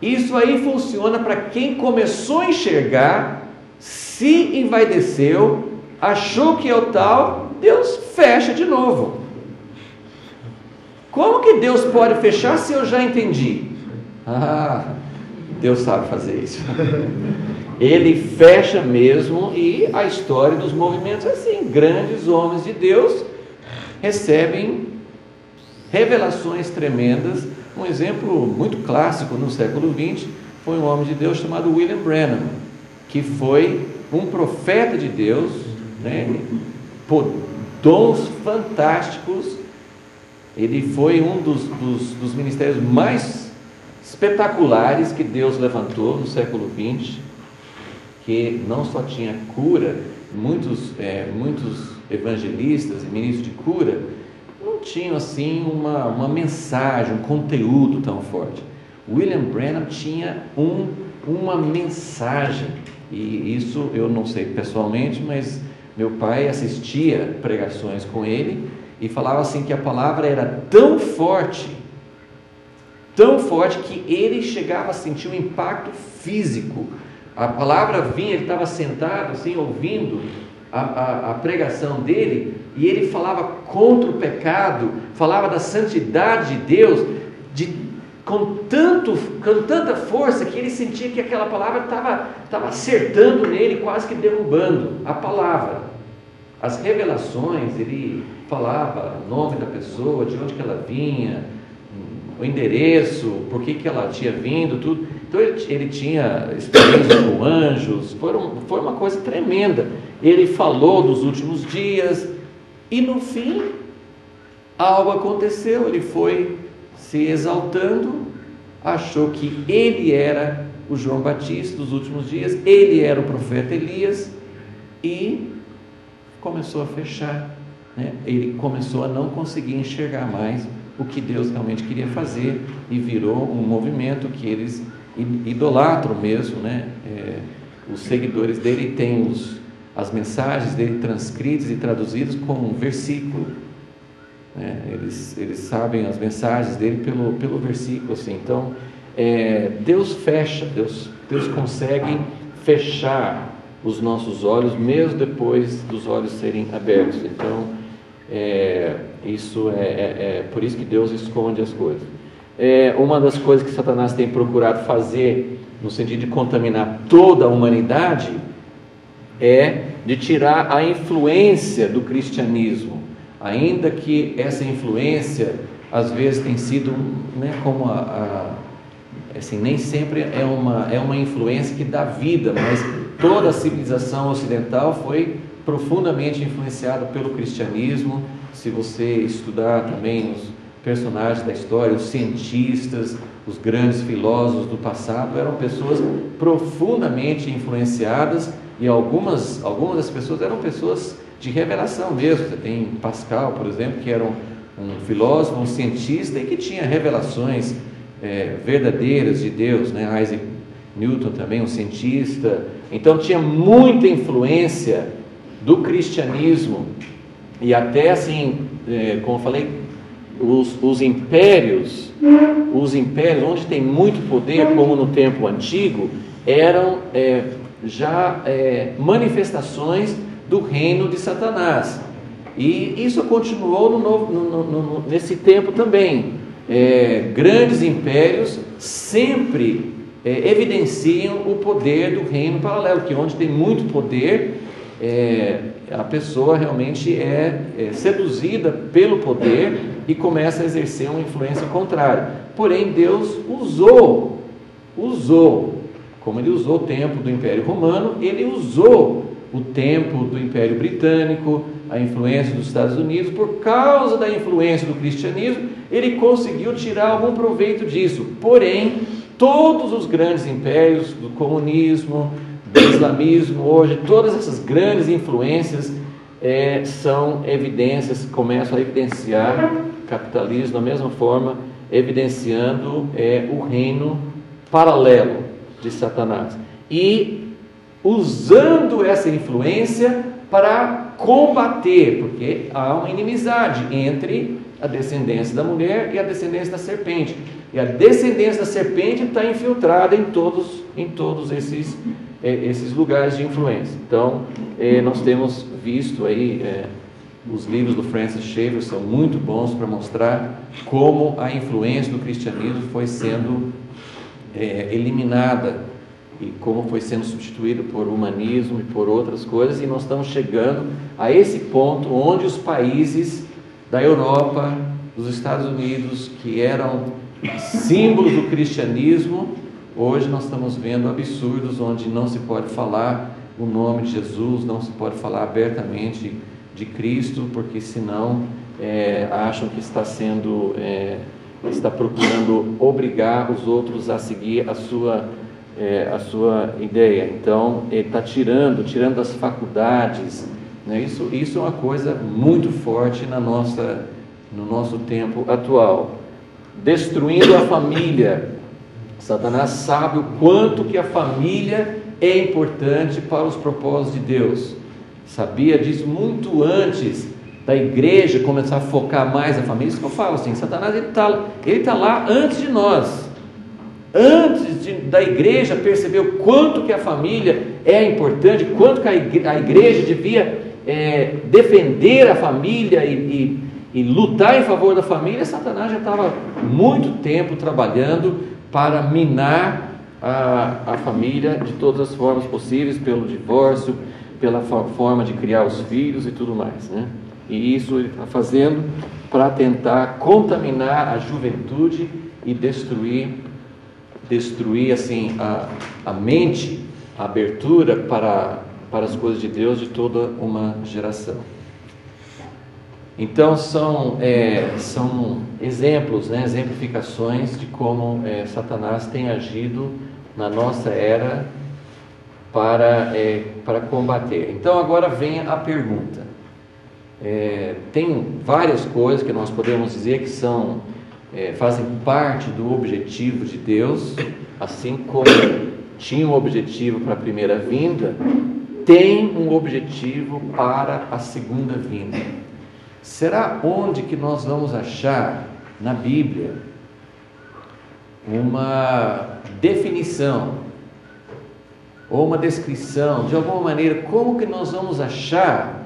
Isso aí funciona para quem começou a enxergar, se envaideceu, achou que é o tal, Deus fecha de novo. Como que Deus pode fechar se eu já entendi? Deus sabe fazer isso. Ele fecha mesmo, e a história dos movimentos é assim. Grandes homens de Deus recebem revelações tremendas. Um exemplo muito clássico no século XX foi um homem de Deus chamado William Branham, que foi um profeta de Deus, né, por dons fantásticos. Ele foi um dos ministérios mais espetaculares que Deus levantou no século XX, que não só tinha cura, muitos evangelistas e ministros de cura não tinham assim uma mensagem, um conteúdo tão forte. William Branham tinha uma mensagem, e isso eu não sei pessoalmente, mas meu pai assistia pregações com ele e falava assim que a palavra era tão forte que ele chegava a sentir um impacto físico. A palavra vinha, ele estava sentado assim, ouvindo a pregação dele, e ele falava contra o pecado, falava da santidade de Deus, com tanta força que ele sentia que aquela palavra estava acertando nele, quase que derrubando a palavra. As revelações, ele falava o nome da pessoa, de onde que ela vinha, o endereço, por que ela tinha vindo, tudo. Então ele tinha experiências com anjos, foi uma coisa tremenda. Ele falou dos últimos dias e no fim algo aconteceu, ele foi se exaltando, achou que ele era o João Batista dos últimos dias, ele era o profeta Elias e começou a fechar, né? Ele começou a não conseguir enxergar mais o que Deus realmente queria fazer e virou um movimento que eles idolatram mesmo, né? Os seguidores dele têm as mensagens dele transcritas e traduzidas com um versículo, né? Eles sabem as mensagens dele pelo versículo, assim. Então Deus fecha, Deus consegue fechar os nossos olhos mesmo depois dos olhos serem abertos. Então isso por isso que Deus esconde as coisas. Uma das coisas que Satanás tem procurado fazer no sentido de contaminar toda a humanidade é de tirar a influência do cristianismo, ainda que essa influência às vezes tem sido, né, como assim, nem sempre é uma influência que dá vida, mas toda a civilização ocidental foi profundamente influenciada pelo cristianismo. Se você estudar também os personagens da história, os cientistas, os grandes filósofos do passado eram pessoas profundamente influenciadas, e algumas das pessoas eram pessoas de revelação mesmo. Você tem Pascal, por exemplo, que era um filósofo, um cientista e que tinha revelações verdadeiras de Deus, né? Isaac Newton também, um cientista. Então tinha muita influência do cristianismo, e até assim, como eu falei, os impérios onde tem muito poder, como no tempo antigo, eram já manifestações do reino de Satanás, e isso continuou nesse tempo também. Grandes impérios sempre evidenciam o poder do reino paralelo, que onde tem muito poder, a pessoa realmente é seduzida pelo poder e começa a exercer uma influência contrária. Porém, Deus usou, como ele usou o tempo do Império Romano, ele usou o tempo do Império Britânico, a influência dos Estados Unidos. Por causa da influência do cristianismo, ele conseguiu tirar algum proveito disso. Porém, todos os grandes impérios do comunismo, do islamismo, hoje, todas essas grandes influências são evidências, começam a evidenciar capitalismo da mesma forma, evidenciando o reino paralelo de Satanás, e usando essa influência para combater, porque há uma inimizade entre a descendência da mulher e a descendência da serpente, e a descendência da serpente está infiltrada em todos esses lugares de influência. Então nós temos visto aí, os livros do Francis Schaeffer são muito bons para mostrar como a influência do cristianismo foi sendo eliminada, e como foi sendo substituído por humanismo e por outras coisas, e nós estamos chegando a esse ponto onde os países da Europa, dos Estados Unidos, que eram símbolos do cristianismo, hoje nós estamos vendo absurdos onde não se pode falar o nome de Jesus, não se pode falar abertamente de Cristo, porque senão acham que está procurando obrigar os outros a seguir a sua ideia. Então ele está tirando das faculdades, né? Isso é uma coisa muito forte no nosso tempo atual, destruindo a família. Satanás sabe o quanto que a família é importante para os propósitos de Deus, sabia disso muito antes da igreja começar a focar mais na família. Isso que eu falo assim, Satanás ele está lá antes de nós, da igreja perceber o quanto que a família é importante, quanto que a igreja devia defender a família e lutar em favor da família, Satanás já estava muito tempo trabalhando para minar a família de todas as formas possíveis, pelo divórcio, pela forma de criar os filhos e tudo mais, né? E isso ele está fazendo para tentar contaminar a juventude e destruir assim a mente, a abertura para as coisas de Deus de toda uma geração. Então são exemplos, né, exemplificações de como Satanás tem agido na nossa era para combater. Então agora vem a pergunta. Tem várias coisas que nós podemos dizer que fazem parte do objetivo de Deus, assim como tinha um objetivo para a primeira vinda, tem um objetivo para a segunda vinda. Será onde que nós vamos achar na Bíblia uma definição ou uma descrição, de alguma maneira, como que nós vamos achar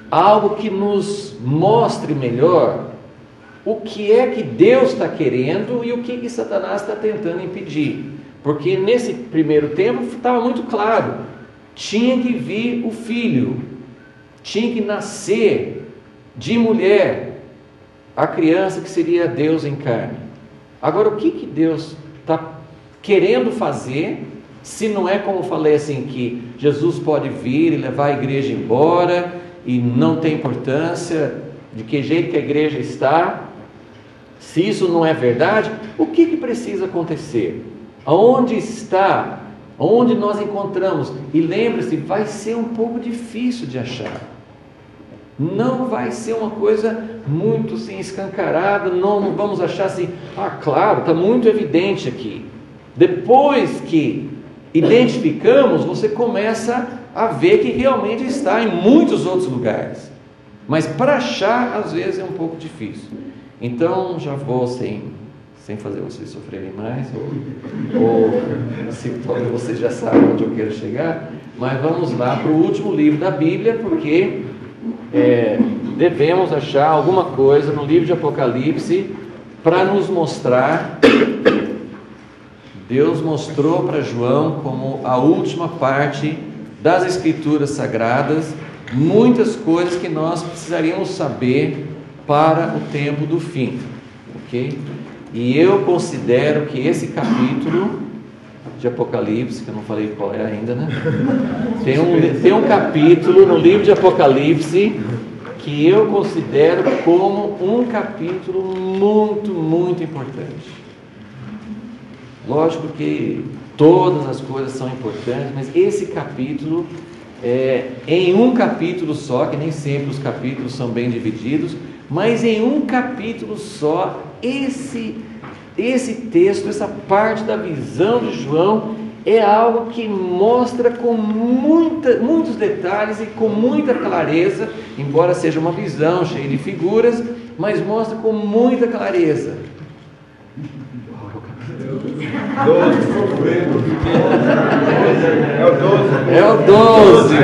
algo que nos mostre melhor o que é que Deus está querendo e o que Satanás está tentando impedir? Porque nesse primeiro tempo estava muito claro, tinha que vir o filho, tinha que nascer de mulher a criança que seria Deus em carne. Agora, o que Deus está querendo fazer, se não é como eu falei assim, que Jesus pode vir e levar a igreja embora e não tem importância de que jeito que a igreja está? Se isso não é verdade, o que precisa acontecer? Aonde está? Onde nós encontramos? E lembre-se, vai ser um pouco difícil de achar. Não vai ser uma coisa muito assim, escancarada, não vamos achar assim, claro, está muito evidente aqui. Depois que identificamos, você começa a ver que realmente está em muitos outros lugares. Mas para achar, às vezes, é um pouco difícil. Então, já vou sem fazer vocês sofrerem mais, ou se talvez vocês já sabem onde eu quero chegar, mas vamos lá para o último livro da Bíblia, porque devemos achar alguma coisa no livro de Apocalipse para nos mostrar. Deus mostrou para João como a última parte das Escrituras Sagradas, muitas coisas que nós precisaríamos saber para o tempo do fim, ok? E eu considero que esse capítulo de Apocalipse, que eu não falei qual é ainda, né? Tem um capítulo no livro de Apocalipse que eu considero como um capítulo muito, muito importante. Lógico que todas as coisas são importantes, mas esse capítulo, em um capítulo só, que nem sempre os capítulos são bem divididos, mas em um capítulo só, esse texto, essa parte da visão de João, é algo que mostra com muitos detalhes e com muita clareza, embora seja uma visão cheia de figuras, mas mostra com muita clareza. É o 12.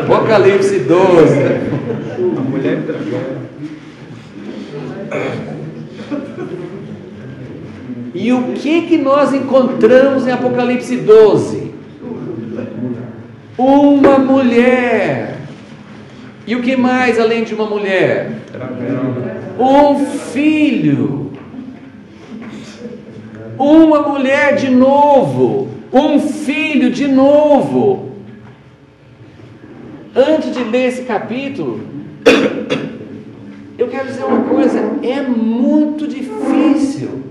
Apocalipse 12. E o que nós encontramos em Apocalipse 12? Uma mulher. E o que mais além de uma mulher? Um filho. Uma mulher de novo. Um filho de novo. Antes de ler esse capítulo, eu quero dizer uma coisa, é muito difícil,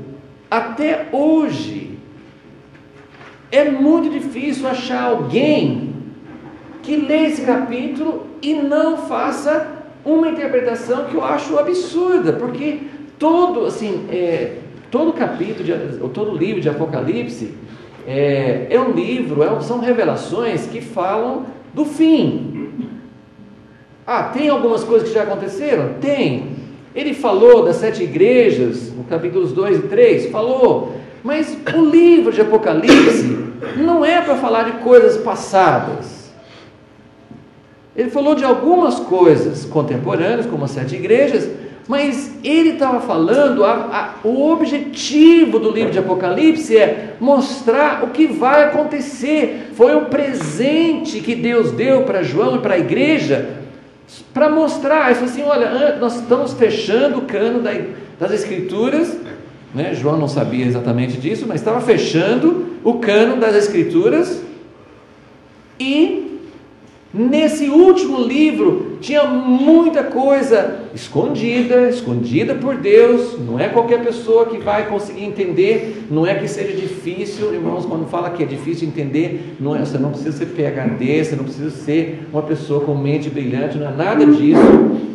até hoje, é muito difícil achar alguém que lê esse capítulo e não faça uma interpretação que eu acho absurda, porque todo capítulo, todo livro de Apocalipse é um livro, são revelações que falam do fim. Tem algumas coisas que já aconteceram? Tem. Ele falou das 7 igrejas, no capítulos 2 e 3, falou. Mas o livro de Apocalipse não é para falar de coisas passadas. Ele falou de algumas coisas contemporâneas, como as 7 igrejas, mas ele estava falando, o objetivo do livro de Apocalipse é mostrar o que vai acontecer. Foi um presente que Deus deu para João e para a igreja, para mostrar. Ele falou assim: olha, nós estamos fechando o cano das Escrituras, né? João não sabia exatamente disso, mas estava fechando o cano das Escrituras, e nesse último livro tinha muita coisa escondida por Deus. Não é qualquer pessoa que vai conseguir entender, não é que seja difícil, irmãos. Quando fala que é difícil entender, não é, você não precisa ser PhD, você não precisa ser uma pessoa com mente brilhante, não é nada disso.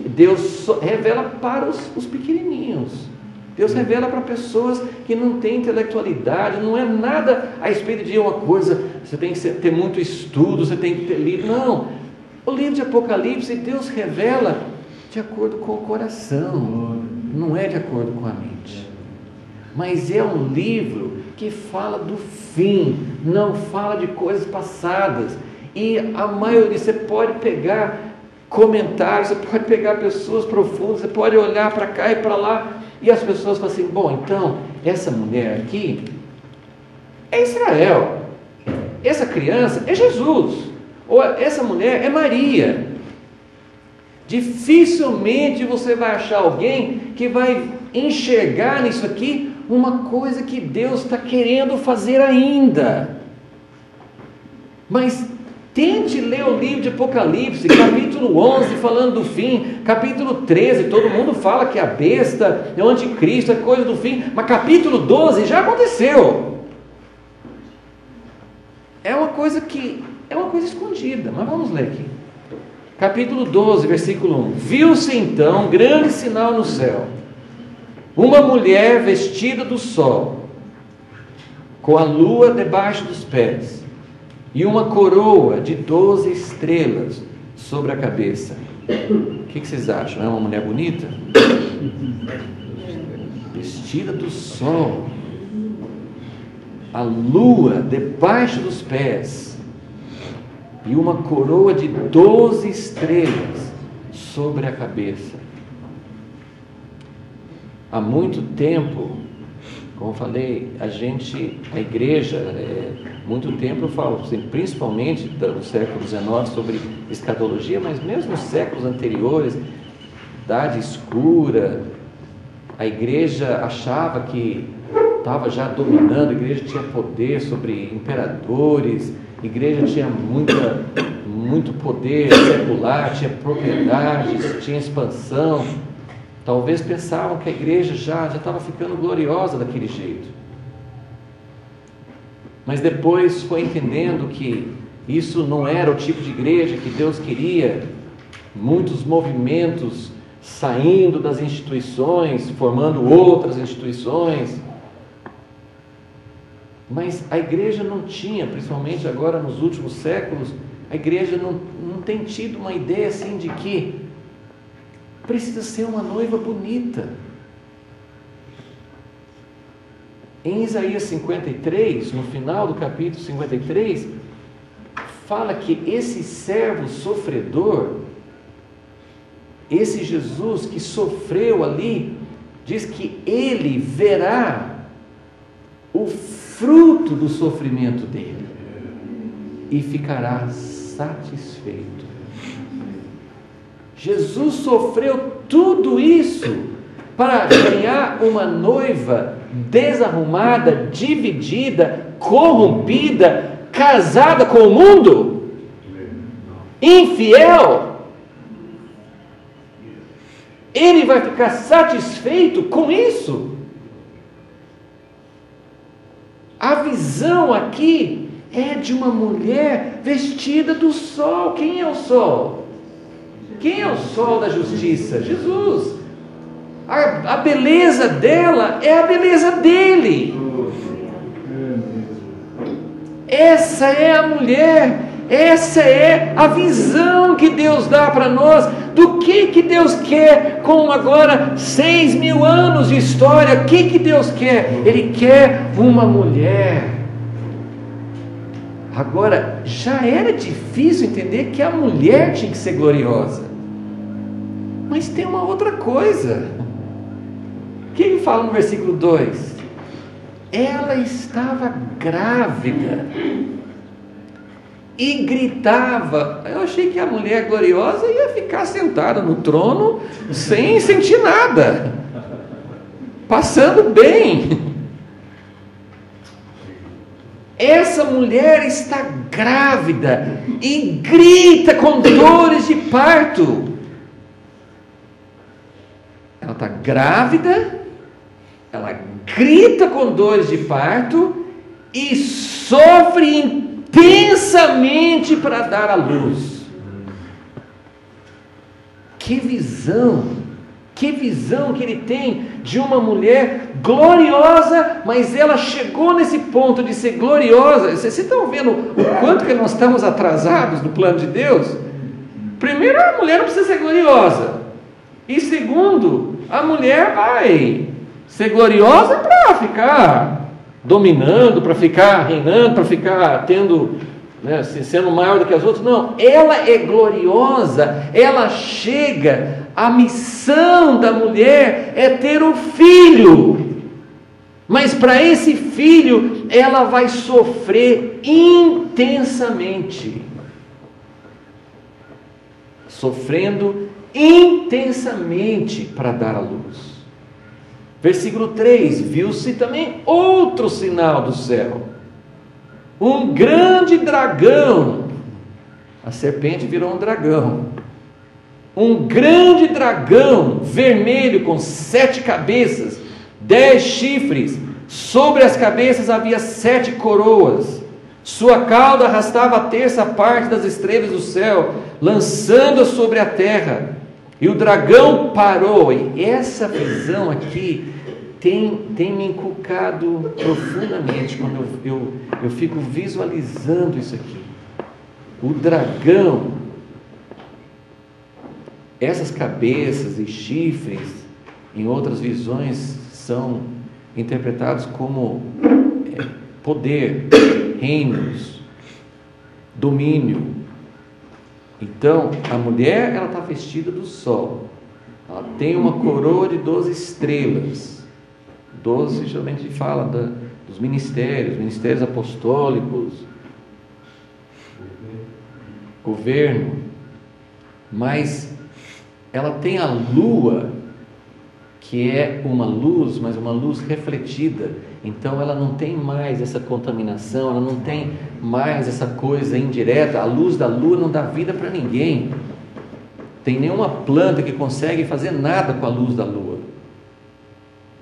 Deus revela para os pequenininhos. Deus revela para pessoas que não têm intelectualidade. Não é nada a respeito de uma coisa, você tem que ter muito estudo, você tem que ter lido. Não, o livro de Apocalipse, Deus revela de acordo com o coração, não é de acordo com a mente. Mas é um livro que fala do fim, não fala de coisas passadas. E a maioria, você pode pegar comentários, você pode pegar pessoas profundas, você pode olhar para cá e para lá, e as pessoas falam assim: bom, então, essa mulher aqui é Israel, essa criança é Jesus, ou essa mulher é Maria. Dificilmente você vai achar alguém que vai enxergar nisso aqui uma coisa que Deus está querendo fazer ainda. Mas tente ler o livro de Apocalipse, capítulo 11, falando do fim, capítulo 13, todo mundo fala que a besta é o anticristo, é coisa do fim, mas capítulo 12 já aconteceu. É uma coisa escondida, mas vamos ler aqui. Capítulo 12, versículo 1. Viu-se então grande sinal no céu, uma mulher vestida do sol, com a lua debaixo dos pés, e uma coroa de 12 estrelas sobre a cabeça. O que vocês acham? É uma mulher bonita? Vestida do sol, a lua debaixo dos pés, e uma coroa de 12 estrelas sobre a cabeça. Há muito tempo, como eu falei, a igreja, muito tempo eu falo, principalmente no século XIX, sobre escatologia, mas mesmo nos séculos anteriores, Idade Escura, a igreja achava que estava já dominando, a igreja tinha poder sobre imperadores, a igreja tinha muito poder secular, tinha propriedades, tinha expansão. Talvez pensavam que a igreja já estava ficando gloriosa daquele jeito. Mas depois foi entendendo que isso não era o tipo de igreja que Deus queria. Muitos movimentos saindo das instituições, formando outras instituições. Mas a igreja não tinha, principalmente agora nos últimos séculos, a igreja não tem tido uma ideia assim de que precisa ser uma noiva bonita. Em Isaías 53, no final do capítulo 53, fala que esse servo sofredor, esse Jesus que sofreu ali, diz que ele verá o fruto do sofrimento dele e ficará satisfeito. Jesus sofreu tudo isso para ganhar uma noiva desarrumada, dividida, corrompida, casada com o mundo, infiel. Ele vai ficar satisfeito com isso? A visão aqui é de uma mulher vestida do sol. Quem é o sol? Quem é o sol da justiça? Jesus. A beleza dela é a beleza dele. Essa é a mulher. Essa é a visão que Deus dá para nós. Do que Deus quer com agora 6.000 anos de história? O que Deus quer? Ele quer uma mulher Agora, já era difícil entender que a mulher tinha que ser gloriosa. Mas tem uma outra coisa. O que ele fala no versículo 2? Ela estava grávida e gritava. Eu achei que a mulher gloriosa ia ficar sentada no trono sem sentir nada, passando bem. Essa mulher está grávida e grita com dores de parto. Ela está grávida, ela grita com dores de parto e sofre intensamente para dar à luz. Que visão que ele tem de uma mulher gloriosa, mas ela chegou nesse ponto de ser gloriosa. Vocês estão vendo o quanto que nós estamos atrasados no plano de Deus? Primeiro, a mulher não precisa ser gloriosa, e segundo, a mulher vai ser gloriosa para ficar dominando, para ficar reinando, para ficar tendo, sendo maior do que as outras. Não, ela é gloriosa, ela chega. A missão da mulher é ter um filho, mas para esse filho ela vai sofrer intensamente, sofrendo intensamente para dar à luz. Versículo 3: viu-se também outro sinal do céu, um grande dragão. A serpente virou um dragão. Um grande dragão vermelho com 7 cabeças, 10 chifres. Sobre as cabeças havia 7 coroas. Sua cauda arrastava a terça parte das estrelas do céu, lançando-as sobre a terra. E o dragão parou. E essa visão aqui tem me inculcado profundamente quando eu fico visualizando isso aqui. O dragão, essas cabeças e chifres, em outras visões, são interpretados como poder, reinos, domínio. Então, a mulher, ela está vestida do sol, ela tem uma coroa de 12 estrelas. 12, geralmente fala dos ministérios apostólicos, governo, mas ela tem a lua, que é uma luz, mas uma luz refletida. Então ela não tem mais essa contaminação, ela não tem mais essa coisa indireta. A luz da lua não dá vida para ninguém. Tem nenhuma planta que consegue fazer nada com a luz da lua.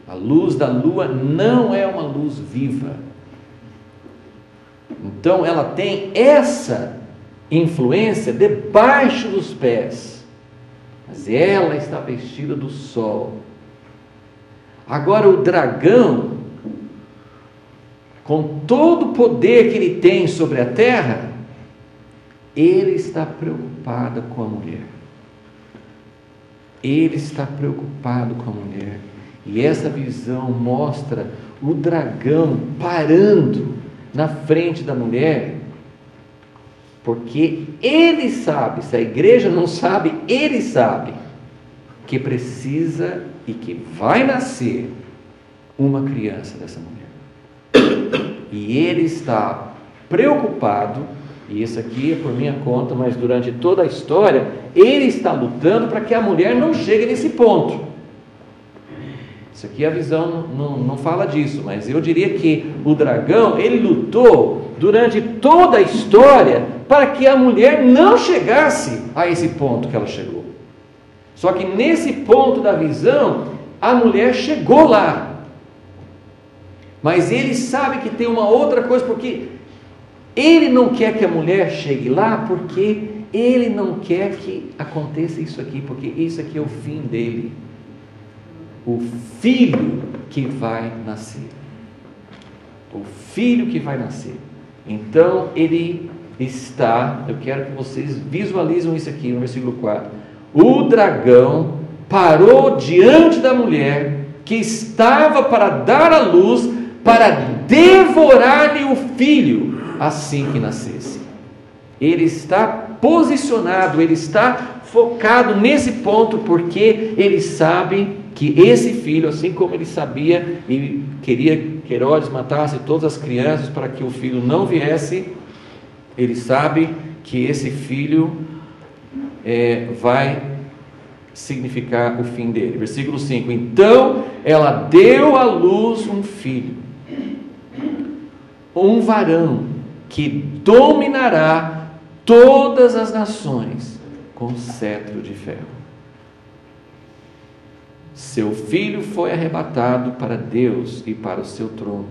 A luz da lua não é uma luz viva. Então ela tem essa influência debaixo dos pés, mas ela está vestida do sol. Agora o dragão, com todo o poder que ele tem sobre a terra, ele está preocupado com a mulher. Ele está preocupado com a mulher. E essa visão mostra o dragão parando na frente da mulher, porque ele sabe, se a igreja não sabe, ele sabe que precisa e que vai nascer uma criança dessa mulher. E ele está preocupado, e isso aqui é por minha conta, mas durante toda a história, ele está lutando para que a mulher não chegue nesse ponto. Isso aqui a visão não fala disso, mas eu diria que o dragão, ele lutou durante toda a história para que a mulher não chegasse a esse ponto que ela chegou. Só que nesse ponto da visão, a mulher chegou lá. Mas ele sabe que tem uma outra coisa, porque ele não quer que a mulher chegue lá, porque ele não quer que aconteça isso aqui, porque isso aqui é o fim dele. O filho que vai nascer. O filho que vai nascer. Então ele está, eu quero que vocês visualizem isso aqui no versículo 4. O dragão parou diante da mulher que estava para dar à luz, para devorar-lhe o filho. assim que nascesse. Ele está posicionado, ele está focado nesse ponto, porque ele sabe que esse filho, assim como ele sabia e queria que Herodes matasse todas as crianças para que o filho não viesse, ele sabe que esse filho vai significar o fim dele. Versículo 5: então ela deu à luz um filho, um varão, que dominará todas as nações com cetro de ferro. Seu filho foi arrebatado para Deus e para o seu trono.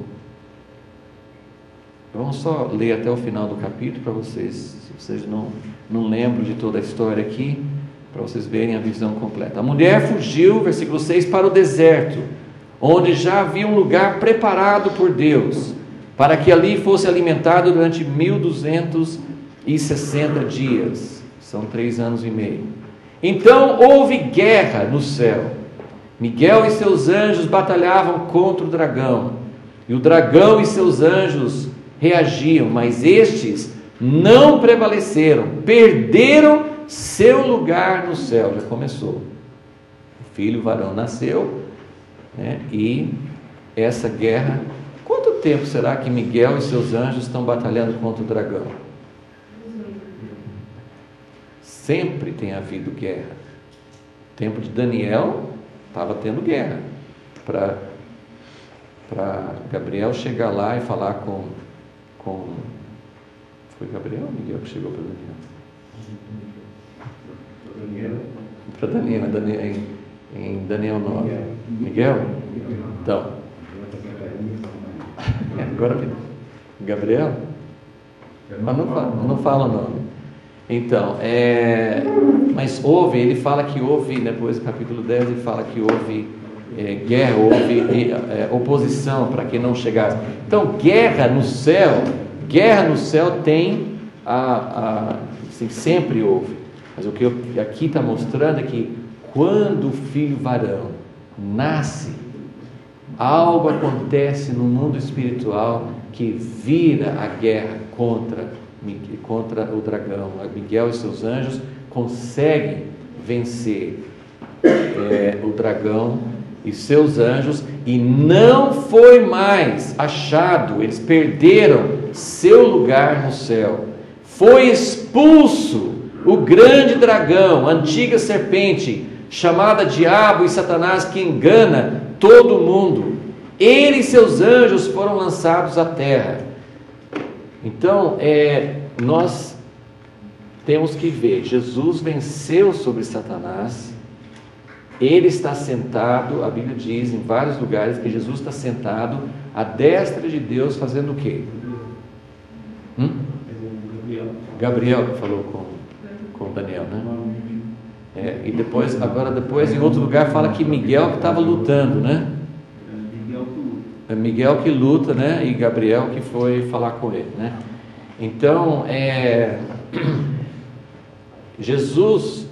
Vamos só ler até o final do capítulo para vocês, se vocês não lembram de toda a história aqui, para vocês verem a visão completa. A mulher fugiu, versículo 6, para o deserto, onde já havia um lugar preparado por Deus, para que ali fosse alimentado durante 1260 dias, são 3 anos e meio. Então houve guerra no céu. Miguel e seus anjos batalhavam contra o dragão, e o dragão e seus anjos reagiam, mas estes não prevaleceram, perderam seu lugar no céu. Já começou. O filho varão nasceu, né? E essa guerra, quanto tempo será que Miguel e seus anjos estão batalhando contra o dragão? Sempre tem havido guerra. No tempo de Daniel estava tendo guerra, para Gabriel chegar lá e falar com foi Gabriel ou Miguel que chegou para Daniel? Para Daniel, em Daniel 9. Miguel? Então, agora Gabriel? Mas não fala o nome. Então, mas houve, ele fala que houve, depois do capítulo 10, ele fala que houve guerra, houve oposição para que não chegasse. Então, guerra no céu tem, assim, sempre houve. Mas o que aqui está mostrando é que quando o filho varão nasce, algo acontece no mundo espiritual que vira a guerra contra o dragão. Miguel e seus anjos conseguem vencer o dragão e seus anjos, e não foi mais achado, eles perderam seu lugar no céu. Foi expulso o grande dragão, a antiga serpente, chamada Diabo e Satanás, que engana todo mundo. Ele e seus anjos foram lançados à terra. Então, nós temos que ver, Jesus venceu sobre Satanás. Ele está sentado, a Bíblia diz em vários lugares que Jesus está sentado à destra de Deus, fazendo o quê? Gabriel que falou com Daniel, né? E depois em outro lugar fala que Miguel que estava lutando, né? Miguel que luta, né? E Gabriel que foi falar com ele, né? Então, Jesus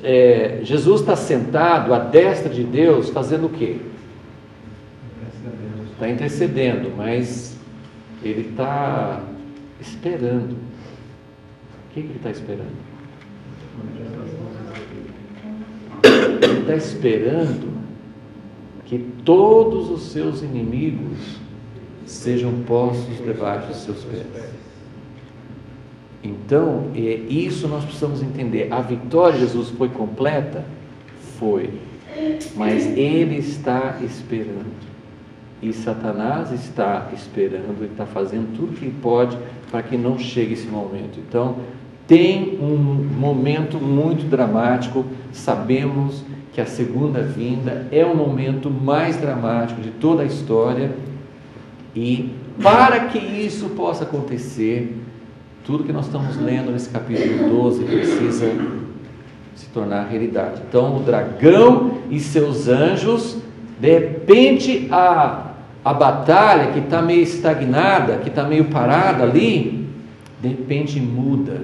está sentado à destra de Deus, fazendo o quê? Está intercedendo, mas ele está esperando. O que ele está esperando? Ele está esperando que todos os seus inimigos sejam postos debaixo dos seus pés. Então, isso nós precisamos entender. A vitória de Jesus foi completa? Foi. Mas ele está esperando. E Satanás está esperando e está fazendo tudo o que ele pode para que não chegue esse momento. Então, tem um momento muito dramático. Sabemos que a segunda vinda é o momento mais dramático de toda a história. E para que isso possa acontecer, tudo que nós estamos lendo nesse capítulo 12 precisa se tornar realidade. Então, o dragão e seus anjos, de repente, a batalha que está meio estagnada, que está meio parada ali, de repente muda.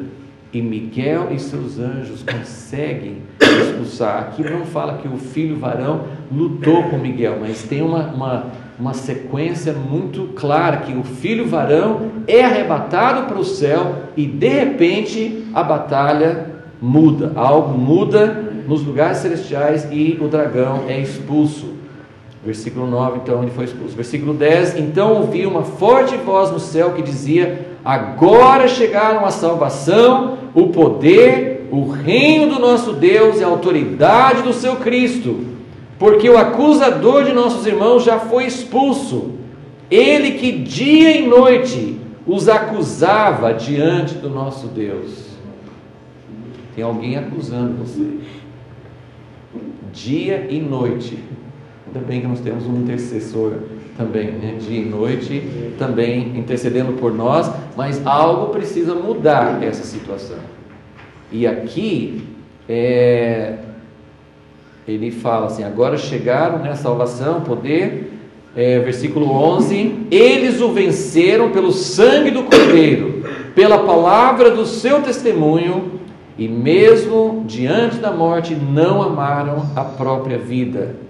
E Miguel e seus anjos conseguem expulsar. Aqui não fala que o filho varão lutou com Miguel, mas tem uma uma sequência muito clara, que o filho varão é arrebatado para o céu e de repente a batalha muda, algo muda nos lugares celestiais e o dragão é expulso. Versículo 9, então ele foi expulso. Versículo 10, então ouvi uma forte voz no céu que dizia: agora chegaram a salvação, o poder, o reino do nosso Deus e a autoridade do seu Cristo, porque o acusador de nossos irmãos já foi expulso, ele que dia e noite os acusava diante do nosso Deus. Tem alguém acusando você, dia e noite. Ainda bem que nós temos um intercessor também, né? Dia e noite também intercedendo por nós, mas algo precisa mudar essa situação. E aqui ele fala assim: agora chegaram, né, salvação, poder, versículo 11, eles o venceram pelo sangue do Cordeiro, pela palavra do seu testemunho, e mesmo diante da morte não amaram a própria vida.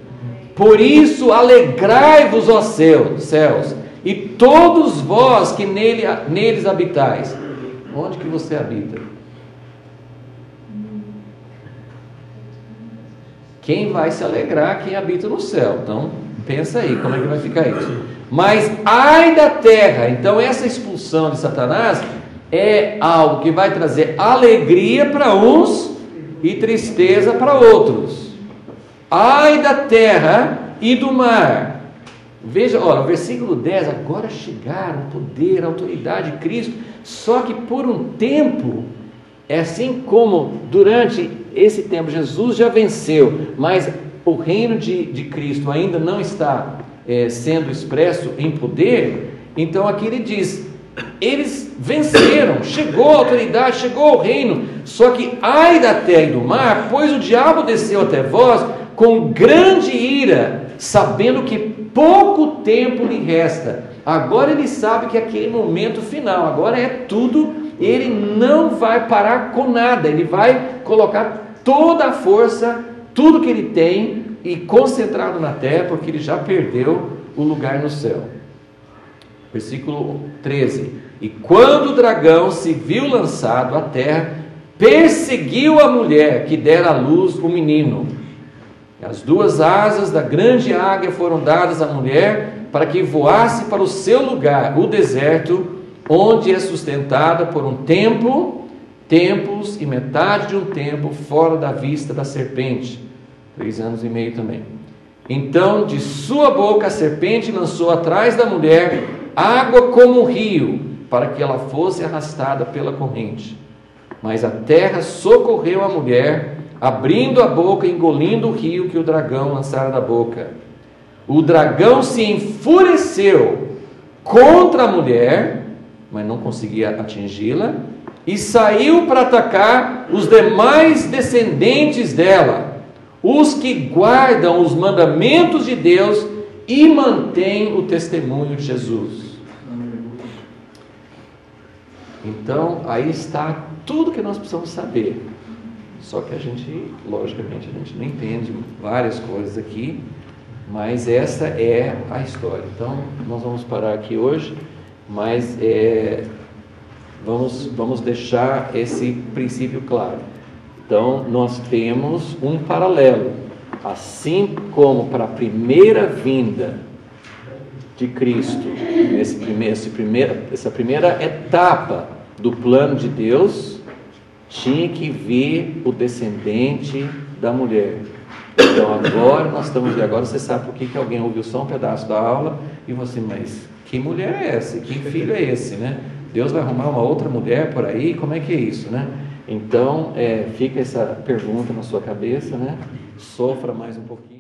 Por isso alegrai-vos, ó céus, e todos vós que neles habitais. Onde que você habita? Quem vai se alegrar? Quem habita no céu. Então, pensa aí, como é que vai ficar isso? Mas ai da terra. Então essa expulsão de Satanás é algo que vai trazer alegria para uns e tristeza para outros. Ai da terra e do mar. Veja, olha, o versículo 10, agora chegaram o poder, a autoridade de Cristo, só que por um tempo, é assim como durante esse tempo Jesus já venceu, mas o reino de Cristo ainda não está sendo expresso em poder. Então aqui ele diz, eles venceram, chegou a autoridade, chegou o reino, só que ai da terra e do mar, pois o diabo desceu até vós com grande ira, sabendo que pouco tempo lhe resta. Agora ele sabe que aquele momento final, agora é tudo, ele não vai parar com nada, ele vai colocar toda a força, tudo que ele tem, e concentrado na terra, porque ele já perdeu o lugar no céu. Versículo 13, e quando o dragão se viu lançado à terra, perseguiu a mulher que dera à luz o menino. As duas asas da grande águia foram dadas à mulher para que voasse para o seu lugar, o deserto, onde é sustentada por um tempo, tempos e metade de um tempo, fora da vista da serpente. 3 anos e meio também. Então de sua boca a serpente lançou atrás da mulher água como um rio, para que ela fosse arrastada pela corrente. Mas a terra socorreu a mulher, abrindo a boca e engolindo o rio que o dragão lançara da boca. O dragão se enfureceu contra a mulher, mas não conseguia atingi-la, e saiu para atacar os demais descendentes dela, os que guardam os mandamentos de Deus e mantêm o testemunho de Jesus. Então, aí está tudo que nós precisamos saber. Só que a gente, logicamente, a gente não entende várias coisas aqui, mas essa é a história. Então, nós vamos parar aqui hoje, mas vamos deixar esse princípio claro. Então, nós temos um paralelo, assim como para a primeira vinda de Cristo, essa primeira etapa do plano de Deus, tinha que vir o descendente da mulher. Então agora nós estamos vendo, agora você sabe por que alguém ouviu só um pedaço da aula e você, mas que mulher é essa? Que filho é esse, né? Deus vai arrumar uma outra mulher por aí? Como é que é isso, né? Então fica essa pergunta na sua cabeça, né? Sofra mais um pouquinho.